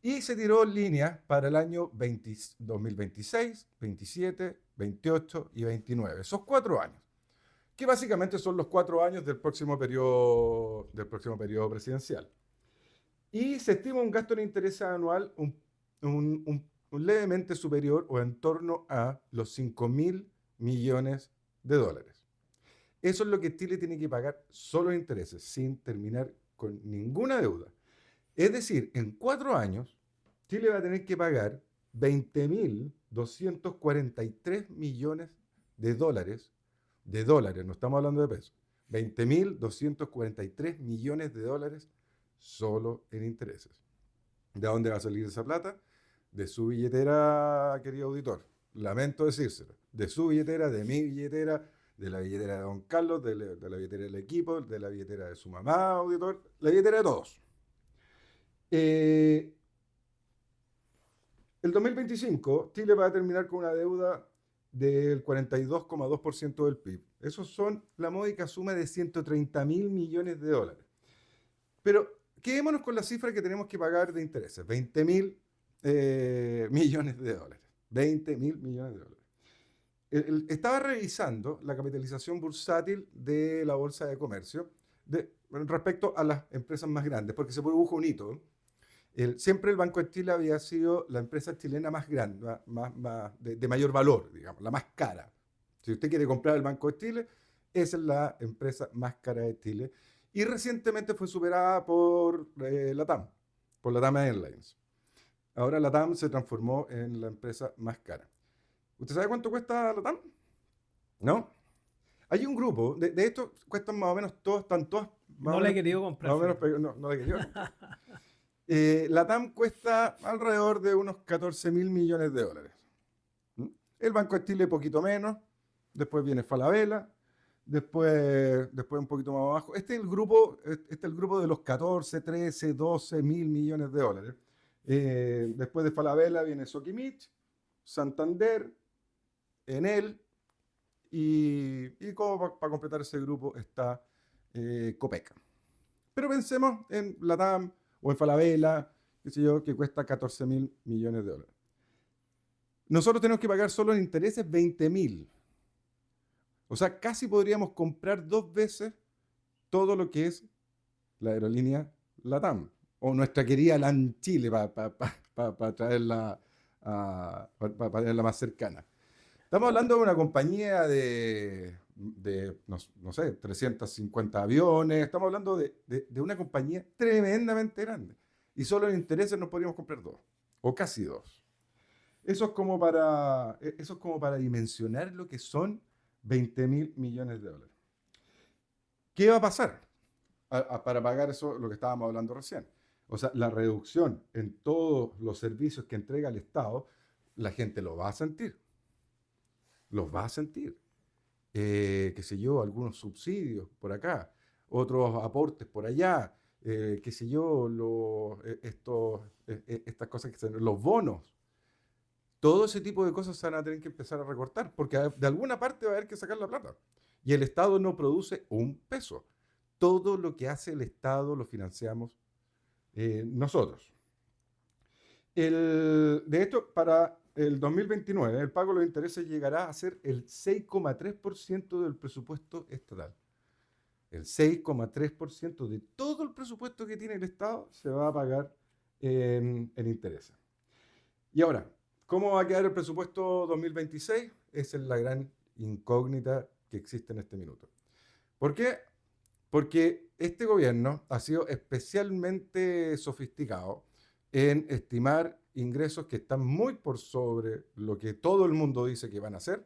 B: Y se tiró línea para el año 2026, 27, 28 y 29. Esos 4 años, que básicamente son los 4 años del próximo periodo presidencial. Y se estima un gasto en intereses anual levemente superior o en torno a los 5.000 millones de dólares. Eso es lo que Chile tiene que pagar solo en intereses, sin terminar con ninguna deuda. Es decir, en 4 años, Chile va a tener que pagar 20.243 millones de dólares, no estamos hablando de pesos, 20.243 millones de dólares solo en intereses. ¿De dónde va a salir esa plata? De su billetera, querido auditor. Lamento decírselo. De su billetera, de mi billetera, de la billetera de don Carlos, de la billetera del equipo, de la billetera de su mamá, auditor, la billetera de todos. El 2025, Chile va a terminar con una deuda del 42,2% del PIB. Esos son la módica suma de 130.000 millones de dólares. Pero quedémonos con la cifra que tenemos que pagar de intereses, 20.000 millones de dólares. 20.000 millones de dólares. Estaba revisando la capitalización bursátil de la Bolsa de Comercio respecto a las empresas más grandes, porque se produjo un hito. Siempre el Banco de Chile había sido la empresa chilena más grande, de mayor valor, digamos, la más cara. Si usted quiere comprar el Banco de Chile, esa es la empresa más cara de Chile. Y recientemente fue superada por LATAM, por LATAM Airlines. Ahora LATAM se transformó en la empresa más cara. ¿Usted sabe cuánto cuesta LATAM? ¿No? Hay un grupo, de estos cuestan más o menos todos, están todos...
A: No le he querido comprar.
B: No le he querido comprar. LATAM cuesta alrededor de unos 14.000 millones de dólares. El Banco de Chile poquito menos, después viene Falabella, después un poquito más abajo. Este es el grupo de los 14, 13, 12 mil millones de dólares. Después de Falabella viene Sokimich, Santander, Enel, y como para completar ese grupo está Copec. Pero pensemos en LATAM o en Falabella, qué sé yo, que cuesta 14.000 millones de dólares. Nosotros tenemos que pagar solo en intereses 20.000. O sea, casi podríamos comprar 2 veces todo lo que es la aerolínea LATAM o nuestra querida LAN Chile para traerla, traerla más cercana. Estamos hablando de una compañía no sé, 350 aviones, estamos hablando de una compañía tremendamente grande. Y solo en intereses nos podríamos comprar dos, o casi dos. Eso es como para dimensionar lo que son 20.000 millones de dólares. ¿Qué va a pasar para pagar eso, lo que estábamos hablando recién? O sea, la reducción en todos los servicios que entrega el Estado, la gente lo va a sentir. Los va a sentir. Qué sé yo, algunos subsidios por acá, otros aportes por allá, qué sé yo, estas cosas los bonos. Todo ese tipo de cosas se van a tener que empezar a recortar, porque de alguna parte va a haber que sacar la plata. Y el Estado no produce un peso. Todo lo que hace el Estado lo financiamos nosotros. De hecho, para el 2029, el pago de los intereses llegará a ser el 6,3% del presupuesto estatal. El 6,3% de todo el presupuesto que tiene el Estado se va a pagar en intereses. Y ahora, ¿cómo va a quedar el presupuesto 2026? Esa es la gran incógnita que existe en este minuto. ¿Por qué? Porque este gobierno ha sido especialmente sofisticado en estimar ingresos que están muy por sobre lo que todo el mundo dice que van a hacer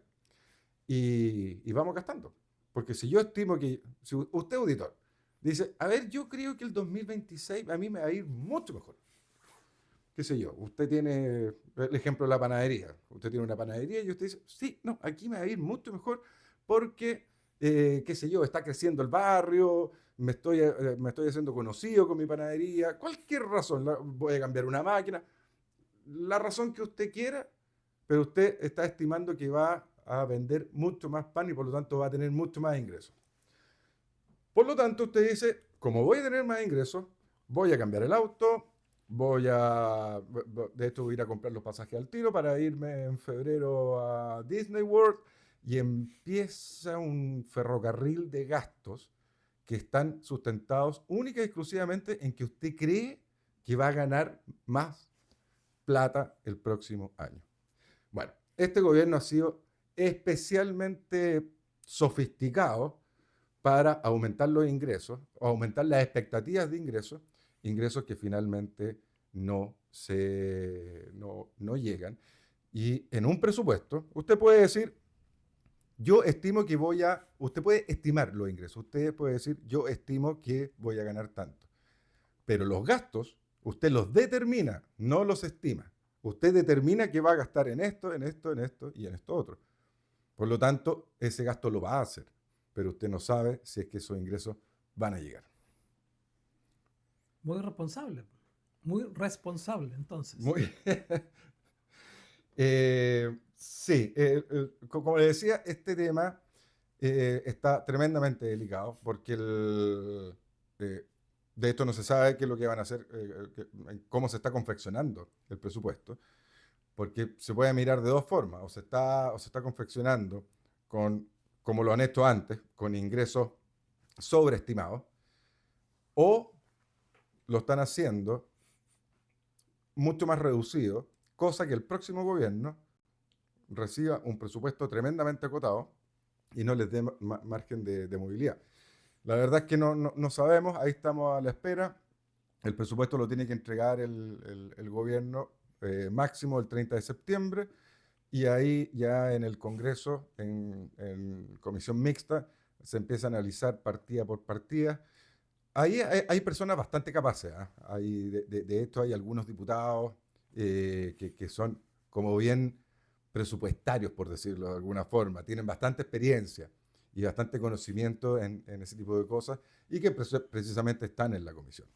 B: y vamos gastando. Porque si yo estimo que, si usted auditor, dice, a ver, yo creo que el 2026 a mí me va a ir mucho mejor. Qué sé yo, usted tiene el ejemplo de la panadería. Usted tiene una panadería y usted dice, sí, no, aquí me va a ir mucho mejor porque, qué sé yo, está creciendo el barrio, me estoy haciendo conocido con mi panadería, cualquier razón, voy a cambiar una máquina, la razón que usted quiera, pero usted está estimando que va a vender mucho más pan y por lo tanto va a tener mucho más ingresos. Por lo tanto, usted dice, como voy a tener más ingresos, voy a cambiar el auto, de hecho voy a ir a comprar los pasajes al tiro para irme en febrero a Disney World y empieza un ferrocarril de gastos que están sustentados única y exclusivamente en que usted cree que va a ganar más plata el próximo año. Bueno, este gobierno ha sido especialmente sofisticado para aumentar los ingresos, o aumentar las expectativas de ingresos que finalmente no llegan. Y en un presupuesto, usted puede decir, usted puede estimar los ingresos, usted puede decir, yo estimo que voy a ganar tanto. Pero los gastos, usted los determina, no los estima. Usted determina que va a gastar en esto, en esto, en esto y en esto otro. Por lo tanto, ese gasto lo va a hacer, pero usted no sabe si es que esos ingresos van a llegar.
A: Muy responsable, entonces.
B: Muy, sí, como le decía, este tema está tremendamente delicado porque de esto no se sabe qué es lo que van a hacer, cómo se está confeccionando el presupuesto, porque se puede mirar de dos formas, o se está confeccionando como lo han hecho antes, con ingresos sobreestimados, o lo están haciendo mucho más reducido, cosa que el próximo gobierno reciba un presupuesto tremendamente acotado y no les dé margen de movilidad. La verdad es que no sabemos, ahí estamos a la espera. El presupuesto lo tiene que entregar el gobierno máximo el 30 de septiembre y ahí ya en el Congreso, en comisión mixta, se empieza a analizar partida por partida. Ahí hay personas bastante capaces, ¿eh? De hecho, hay algunos diputados que son como bien presupuestarios, por decirlo de alguna forma. Tienen bastante experiencia y bastante conocimiento en ese tipo de cosas y que precisamente están en la comisión.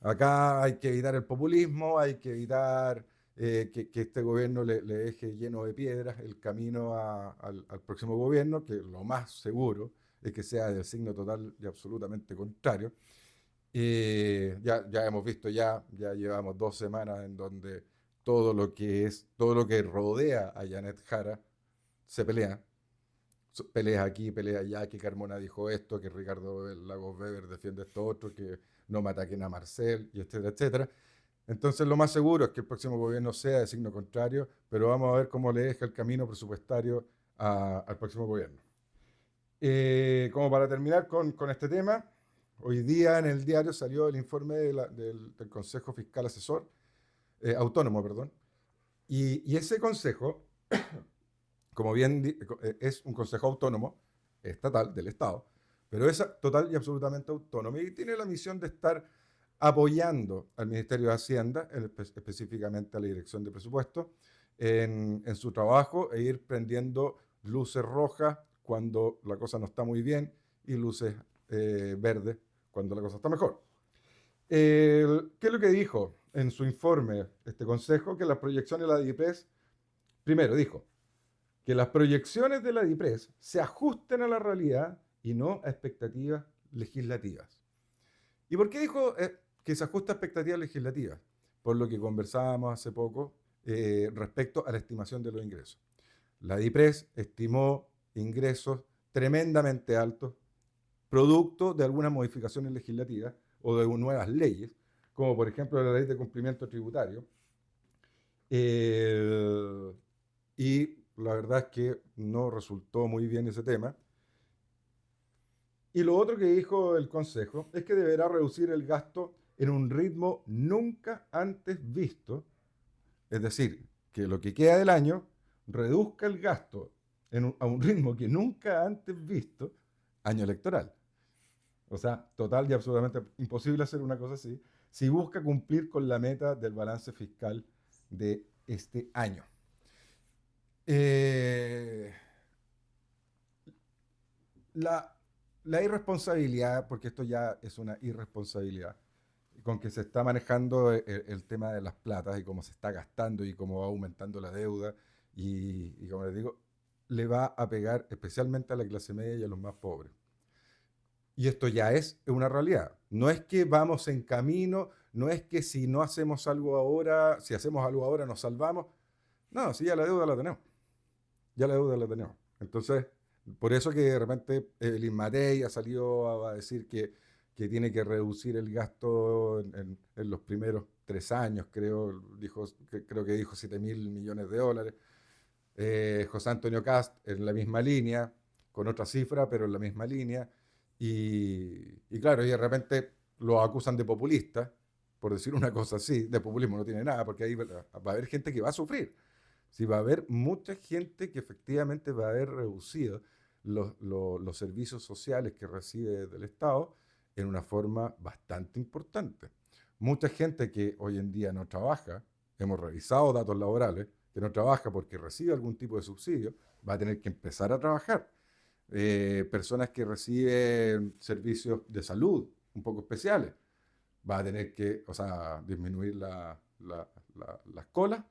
B: Acá hay que evitar el populismo, hay que evitar que este gobierno le deje lleno de piedras el camino al próximo gobierno, que lo más seguro es que sea del signo total y absolutamente contrario. Ya hemos visto, ya llevamos 2 semanas en donde todo lo que rodea a Janet Jara se pelea. peleas aquí, peleas allá, que Carmona dijo esto, que Ricardo Lagos Weber defiende esto otro, que no me ataquen a Marcel, y etcétera, etcétera. Entonces lo más seguro es que el próximo gobierno sea de signo contrario, pero vamos a ver cómo le deja el camino presupuestario al próximo gobierno. Como para terminar con este tema, hoy día en el diario salió el informe del Consejo Fiscal Asesor, Autónomo, perdón, y ese consejo, como bien es un consejo autónomo, estatal, del Estado, pero es total y absolutamente autónomo y tiene la misión de estar apoyando al Ministerio de Hacienda, específicamente a la Dirección de Presupuesto, en su trabajo e ir prendiendo luces rojas cuando la cosa no está muy bien y luces verdes cuando la cosa está mejor. ¿Qué es lo que dijo en su informe este consejo? Que las proyecciones de la DIPRES, primero dijo, que las proyecciones de la DIPRES se ajusten a la realidad y no a expectativas legislativas. ¿Y por qué dijo que se ajusta a expectativas legislativas? Por lo que conversábamos hace poco respecto a la estimación de los ingresos. La DIPRES estimó ingresos tremendamente altos, producto de algunas modificaciones legislativas o de nuevas leyes, como por ejemplo la ley de cumplimiento tributario. Y la verdad es que no resultó muy bien ese tema. Y lo otro que dijo el Consejo es que deberá reducir el gasto en un ritmo nunca antes visto, es decir, que lo que queda del año reduzca el gasto a un ritmo que nunca antes visto, año electoral. O sea, total y absolutamente imposible hacer una cosa así si busca cumplir con la meta del balance fiscal de este año. La, la irresponsabilidad, porque esto ya es una irresponsabilidad, con que se está manejando el tema de las platas y cómo se está gastando y cómo va aumentando la deuda y como les digo, le va a pegar especialmente a la clase media y a los más pobres. Y esto ya es una realidad. No es que vamos en camino, no es que si no hacemos algo ahora, si hacemos algo ahora nos salvamos. No, si ya la deuda la tenemos. Ya la deuda la tenemos. Entonces, por eso que de repente el Inmatei ha salido a decir que tiene que reducir el gasto en los primeros 3 años, creo, creo que dijo 7.000 millones de dólares. José Antonio Kast en la misma línea, con otra cifra, pero en la misma línea. Y claro, y de repente lo acusan de populista, por decir una cosa así, de populismo no tiene nada, porque ahí va a haber gente que va a sufrir. Sí, va a haber mucha gente que efectivamente va a haber reducido los servicios sociales que recibe del Estado en una forma bastante importante. Mucha gente que hoy en día no trabaja, hemos revisado datos laborales, que no trabaja porque recibe algún tipo de subsidio, va a tener que empezar a trabajar. Personas que reciben servicios de salud un poco especiales, va a tener que, o sea, disminuir las colas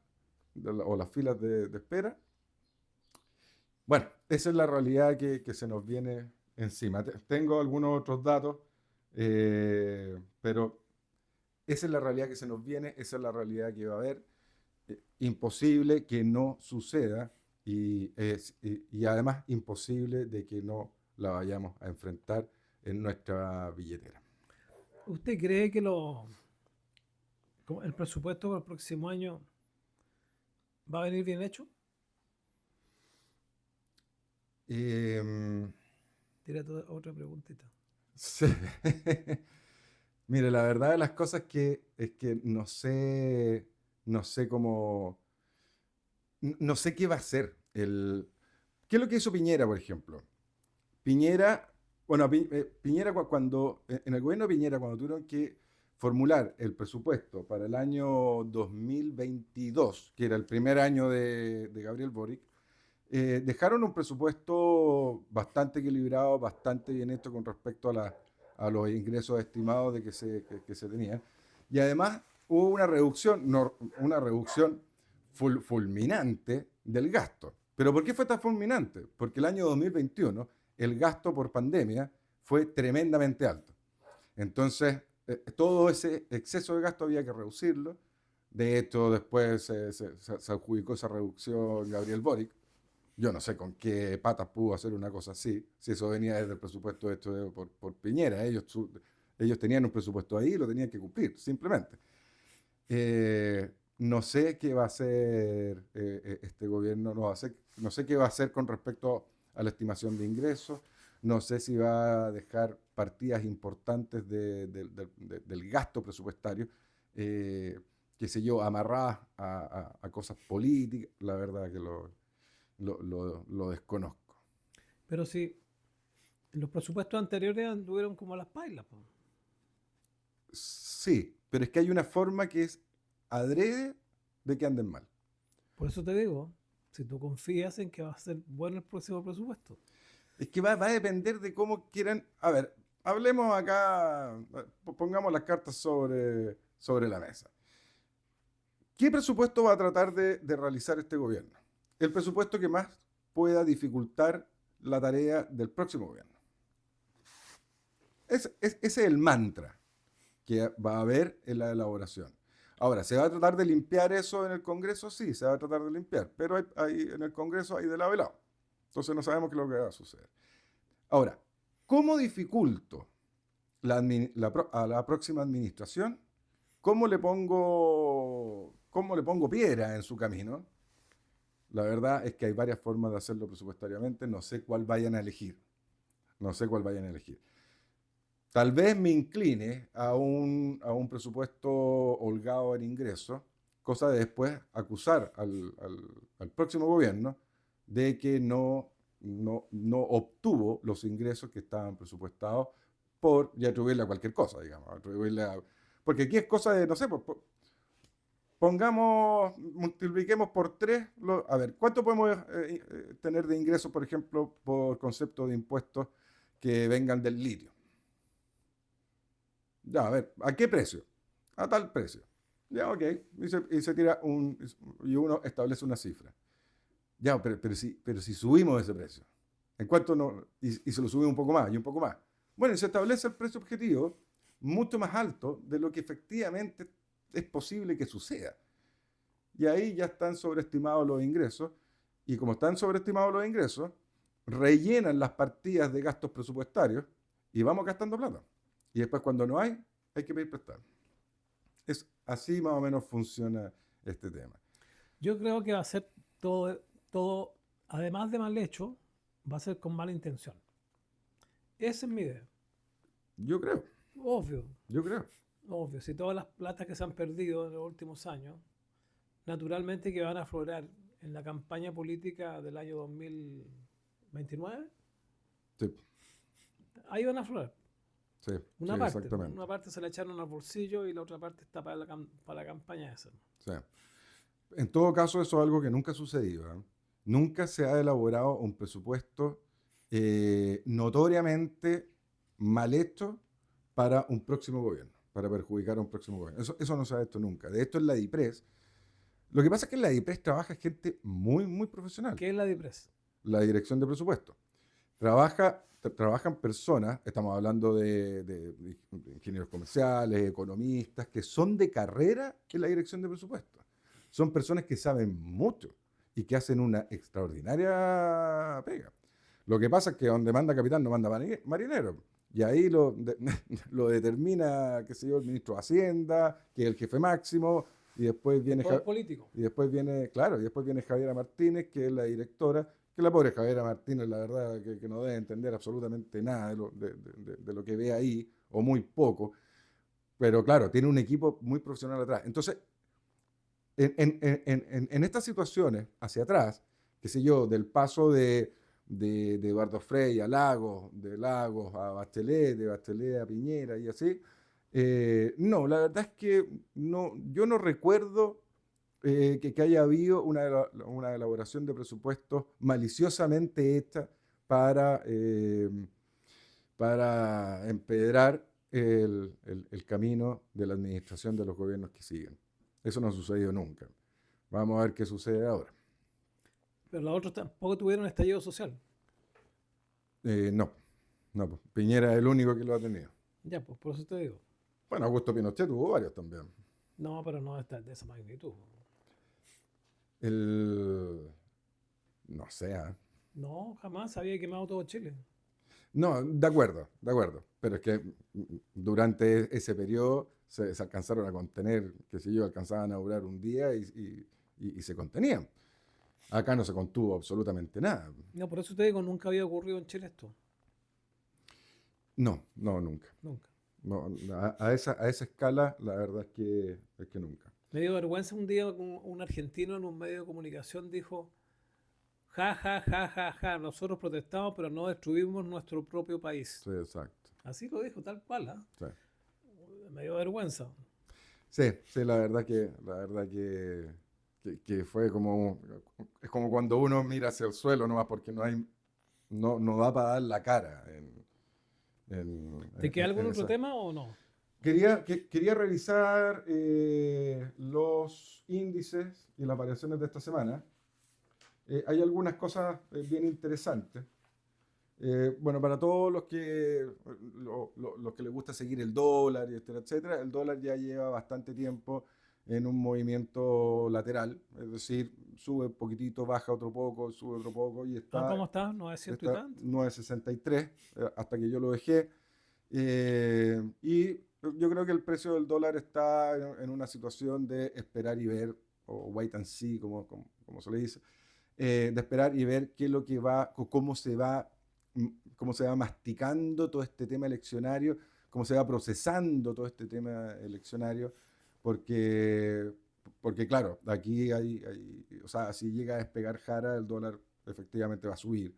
B: o las filas de espera. Bueno, esa es la realidad que se nos viene encima. Tengo algunos otros datos, pero esa es la realidad que se nos viene, esa es la realidad que va a haber. Imposible que no suceda y además imposible de que no la vayamos a enfrentar en nuestra billetera.
A: ¿Usted cree que el presupuesto para el próximo año va a venir bien hecho? Tira otra preguntita.
B: Sí. Mire, la verdad de las cosas es que no sé cómo, no sé qué va a hacer. ¿Qué es lo que hizo Piñera, por ejemplo? Piñera, bueno, Piñera cuando, en el gobierno de Piñera, cuando tuvieron que formular el presupuesto para el año 2022, que era el primer año de Gabriel Boric, dejaron un presupuesto bastante equilibrado, bastante bien hecho con respecto a los ingresos estimados de que se tenían. Y además hubo una reducción, una reducción fulminante del gasto. ¿Pero por qué fue tan fulminante? Porque el año 2021 el gasto por pandemia fue tremendamente alto. Entonces, todo ese exceso de gasto había que reducirlo. De hecho, después se adjudicó esa reducción Gabriel Boric. Yo no sé con qué patas pudo hacer una cosa así, si eso venía desde el presupuesto hecho por Piñera. Ellos tenían un presupuesto ahí y lo tenían que cumplir, simplemente. No sé qué va a hacer este gobierno, no sé qué va a hacer con respecto a la estimación de ingresos, no sé si va a dejar partidas importantes del gasto presupuestario, eh, qué sé yo, amarradas a cosas políticas, la verdad que lo desconozco.
A: Pero si los presupuestos anteriores anduvieron como las pailas, po.
B: Sí, pero es que hay una forma que es adrede de que anden mal.
A: Por eso te digo, si tú confías en que va a ser bueno el próximo presupuesto.
B: Es que va a depender de cómo quieran. A ver, hablemos acá, pongamos las cartas sobre la mesa. ¿Qué presupuesto va a tratar de realizar este gobierno? El presupuesto que más pueda dificultar la tarea del próximo gobierno. Ese es el mantra que va a haber en la elaboración. Ahora, ¿se va a tratar de limpiar eso en el Congreso? Sí, se va a tratar de limpiar, pero en el Congreso hay de lado y lado. Entonces no sabemos qué es lo que va a suceder. Ahora, ¿cómo dificulto a la próxima administración? ¿Cómo le pongo piedra en su camino? La verdad es que hay varias formas de hacerlo presupuestariamente. No sé cuál vayan a elegir. No sé cuál vayan a elegir. Tal vez me incline a un presupuesto holgado en ingresos, cosa de después acusar al próximo gobierno de que no obtuvo los ingresos que estaban presupuestados y atribuirle a cualquier cosa, digamos. Porque aquí es cosa de, no sé, pues, multipliquemos por 3. A ver, ¿cuánto podemos tener de ingresos, por ejemplo, por concepto de impuestos que vengan del litio? Ya, a ver, ¿a qué precio? A tal precio. Ya, ok. Y se tira y uno establece una cifra. Ya, pero si subimos ese precio, ¿en cuánto no? Y se lo subimos un poco más y un poco más. Bueno, y se establece el precio objetivo mucho más alto de lo que efectivamente es posible que suceda. Y ahí ya están sobreestimados los ingresos. Y como están sobreestimados los ingresos, rellenan las partidas de gastos presupuestarios y vamos gastando plata. Y después cuando no hay que pedir prestado. Es así más o menos funciona este tema.
A: Yo creo que va a ser todo, además de mal hecho, va a ser con mala intención. Esa es mi idea.
B: Yo creo,
A: Obvio,
B: yo creo.
A: obvio. Si todas las platas que se han perdido en los últimos años, naturalmente que van a aflorar en la campaña política del año 2029,
B: Sí,
A: ahí van a aflorar.
B: sí, sí,
A: Una
B: exactamente.
A: parte se la echaron al bolsillo y la otra parte está para la campaña esa.
B: Sí. En todo caso, eso es algo que nunca ha sucedido, ¿eh? Nunca se ha elaborado un presupuesto notoriamente mal hecho para un próximo gobierno, para perjudicar a un próximo gobierno. Eso no se ha hecho nunca. De esto en la DIPRES. Lo que pasa es que en la DIPRES trabaja gente muy, muy profesional,
A: ¿Qué es la DIPRES?
B: la dirección de presupuesto. Trabajan personas, estamos hablando de ingenieros comerciales, economistas, que son de carrera en la dirección de presupuesto. Son personas que saben mucho y que hacen una extraordinaria pega. Lo que pasa es que donde manda capitán no manda marinero. Y ahí lo determina, qué sé yo, el ministro de Hacienda, que es el jefe máximo, y después
A: El
B: viene,
A: poder político.
B: claro, y después viene Javiera Martínez, que es la directora, que la pobre Javiera Martínez, la verdad, que no debe entender absolutamente nada de lo que ve ahí, o muy poco, pero claro, tiene un equipo muy profesional atrás. Entonces, en estas situaciones, hacia atrás, qué sé yo, del paso de Eduardo Frei a Lagos, de Lagos a Bachelet, de Bachelet a Piñera y así, no, la verdad es que no, yo no recuerdo que haya habido una elaboración de presupuestos maliciosamente hecha para, eh, para empedrar el camino de la administración de los gobiernos que siguen. Eso no ha sucedido nunca. Vamos a ver qué sucede ahora.
A: Pero los otros tampoco tuvieron estallido social.
B: No, no, pues, Piñera es el único que lo ha tenido.
A: Ya, pues por eso te digo.
B: Bueno, Augusto Pinochet tuvo varios también.
A: No, pero no de esa magnitud.
B: El, No sé, ¿ah?
A: No, jamás había quemado todo Chile.
B: No, de acuerdo, de acuerdo. Pero es que durante ese periodo se alcanzaron a contener, qué sé yo, alcanzaban a durar un día y se contenían. Acá no se contuvo absolutamente nada.
A: No, por eso te digo, nunca había ocurrido en Chile esto.
B: No, no, nunca.
A: Nunca.
B: No, a esa escala, la verdad es que nunca.
A: Me dio vergüenza un día un argentino en un medio de comunicación dijo, ja, ja, ja, ja, ja, nosotros protestamos, pero no destruimos nuestro propio país.
B: Sí, exacto.
A: Así lo dijo, tal cual, ¿ah?
B: Sí.
A: Me dio vergüenza.
B: Sí, sí, la verdad que fue como, es como cuando uno mira hacia el suelo nomás porque no da para dar la cara
A: ¿Te queda algún
B: en
A: otro
B: esa.
A: tema o no?
B: Quería revisar los índices y las variaciones de esta semana. Hay algunas cosas bien interesantes. Bueno, para todos los que les gusta seguir el dólar, y etcétera, etcétera, el dólar ya lleva bastante tiempo en un movimiento lateral, es decir, sube un poquitito, baja otro poco, sube otro poco y
A: Ah,
B: está,
A: ¿cómo está? 900 y
B: está
A: tanto.
B: 9,63 hasta que yo lo dejé. Y yo creo que el precio del dólar está en una situación de esperar y ver, o wait and see, como se le dice, de esperar y ver qué es lo que va, mm, cómo se va masticando todo este tema eleccionario, cómo se va procesando todo este tema eleccionario, porque, porque claro, aquí o sea, si llega a despegar Jara, el dólar efectivamente va a subir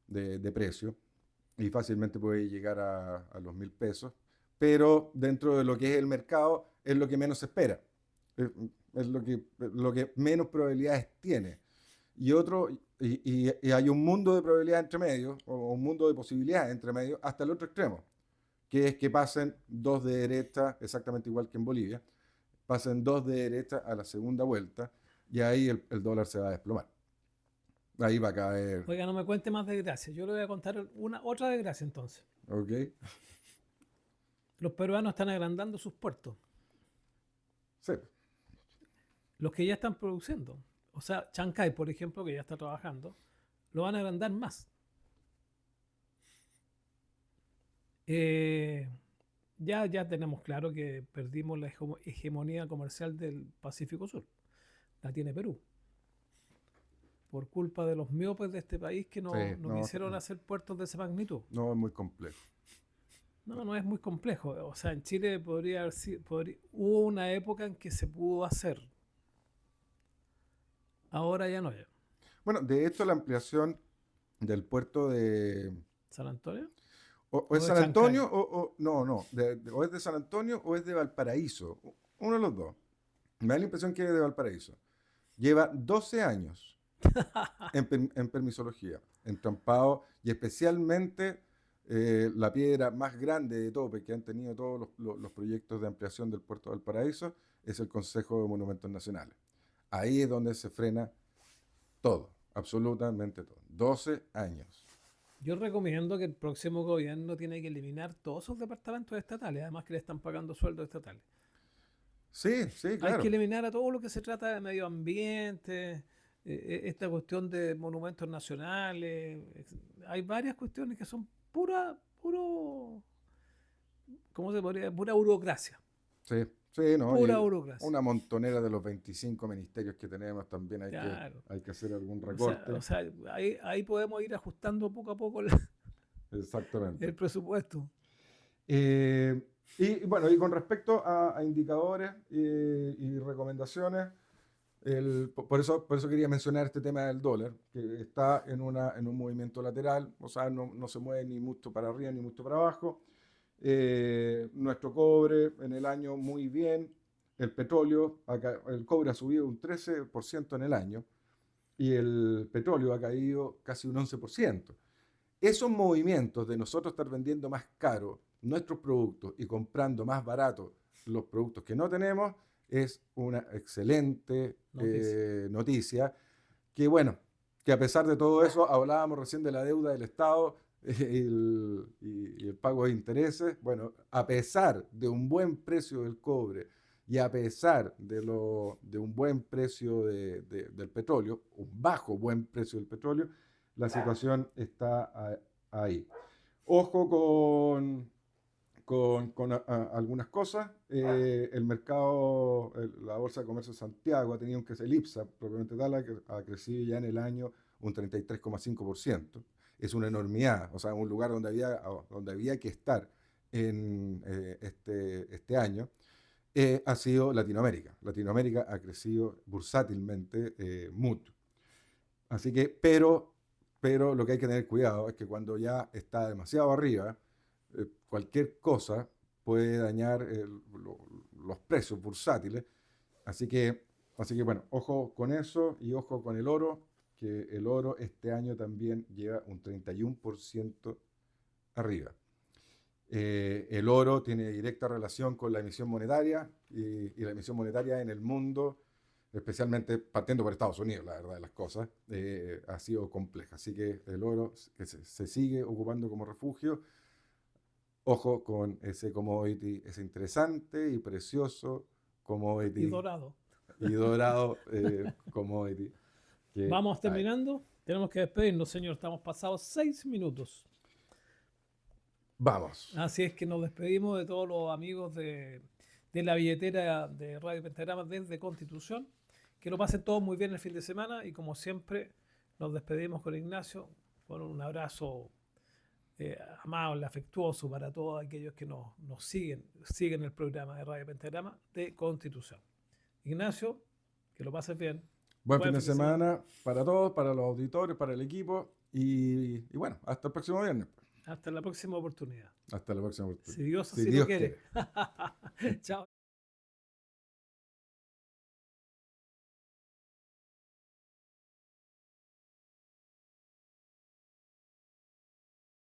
B: de precio y fácilmente puede llegar a los 1.000 pesos, pero dentro de lo que es el mercado es lo que menos se espera, es, es lo que menos probabilidades tiene. Y otro, y hay un mundo de probabilidades entre medio, o un mundo de posibilidades entre medio, hasta el otro extremo, que es que pasen dos de derecha, exactamente igual que en Bolivia, pasen dos de derecha a la segunda vuelta, y ahí el dólar se va a desplomar. Ahí va a caer,
A: Oiga, no me cuente más desgracias. Yo le voy a contar otra desgracia entonces.
B: ¿ok?
A: Los peruanos están agrandando sus puertos,
B: Sí,
A: los que ya están produciendo. O sea, Chancay, por ejemplo, que ya está trabajando, lo van a agrandar más. Eh, ya tenemos claro que perdimos la hegemonía comercial del Pacífico Sur. La tiene Perú. Por culpa de los miopes de este país que
B: sí,
A: no
B: no,
A: quisieron hacer puertos de esa magnitud.
B: no es muy complejo.
A: No es muy complejo. O sea, en Chile podría haber sido, hubo una época en que se pudo hacer. Ahora ya no. Ya.
B: Bueno, de hecho, la ampliación del puerto de...
A: ¿San Antonio?
B: O es
A: ¿O de
B: San
A: Chancay?
B: Antonio no, o es de San Antonio o es de Valparaíso. Uno de los dos. Me da la impresión que es de Valparaíso. Lleva 12 años en permisología, entrampado, y especialmente la piedra más grande de tope que han tenido todos los proyectos de ampliación del puerto de Valparaíso es el Consejo de Monumentos Nacionales. Ahí es donde se frena todo, absolutamente todo. 12 años.
A: Yo recomiendo que el próximo gobierno tiene que eliminar todos esos departamentos estatales, además que le están pagando sueldos estatales.
B: Sí, sí,
A: Hay que
B: claro.
A: eliminar a todo lo que se trata de medio ambiente, esta cuestión de monumentos nacionales. Hay varias cuestiones que son ¿cómo se podría? Pura burocracia.
B: Sí, sí, ¿no?
A: Pura
B: Y
A: burocracia.
B: una montonera de los 25 ministerios que tenemos también hay que,
A: Claro.
B: hay que hacer algún
A: O sea, o
B: recorte.
A: sea ahí podemos ir ajustando poco a poco
B: Exactamente.
A: el presupuesto.
B: Eh, y bueno, y con respecto a indicadores y recomendaciones, por eso quería mencionar este tema del dólar, que está en un movimiento lateral, o sea, no se mueve ni mucho para arriba ni mucho para abajo. Nuestro cobre en el año muy bien, el petróleo, el cobre ha subido un 13% en el año y el petróleo ha caído casi un 11%. Esos movimientos de nosotros estar vendiendo más caro nuestros productos y comprando más barato los productos que no tenemos es una excelente noticia. Que bueno, que a pesar de todo eso, hablábamos recién de la deuda del Estado y el pago de intereses. Bueno, a pesar de un buen precio del cobre Y a pesar de un buen precio del petróleo, un bajo buen precio del petróleo, la situación está ahí. Ojo con algunas cosas. El mercado, la Bolsa de Comercio de Santiago ha tenido un crecimiento, el IPSA propiamente tal, ha crecido ya en el año un 33,5%. Es una enormidad, o sea, un lugar donde había que estar en este año. Ha sido Latinoamérica. Latinoamérica ha crecido bursátilmente mucho. Así que, pero lo que hay que tener cuidado es que cuando ya está demasiado arriba, cualquier cosa puede dañar los precios bursátiles. Así que bueno, ojo con eso y ojo con el oro, que el oro este año también lleva un 31% arriba. El oro tiene directa relación con la emisión monetaria y la emisión monetaria en el mundo, especialmente partiendo por Estados Unidos, la verdad de las cosas, ha sido compleja. Así que el oro que se sigue ocupando como refugio. Ojo con ese commodity, ese interesante y precioso commodity.
A: Y
B: dorado commodity.
A: Vamos terminando. Tenemos que despedirnos, señor. Estamos pasados 6 minutos.
B: Vamos.
A: Así es que nos despedimos de todos los amigos de la billetera de Radio Pentagrama desde Constitución. Que lo pasen todos muy bien el fin de semana y como siempre nos despedimos con Ignacio con un abrazo amable, afectuoso para todos aquellos que nos siguen el programa de Radio Pentagrama de Constitución. Ignacio, que lo pases bien.
B: Buen fin de semana para todos, para los auditores, para el equipo y bueno, hasta el próximo viernes.
A: Hasta la próxima oportunidad.
B: Hasta la próxima oportunidad.
A: Si Dios así lo quiere. Chao.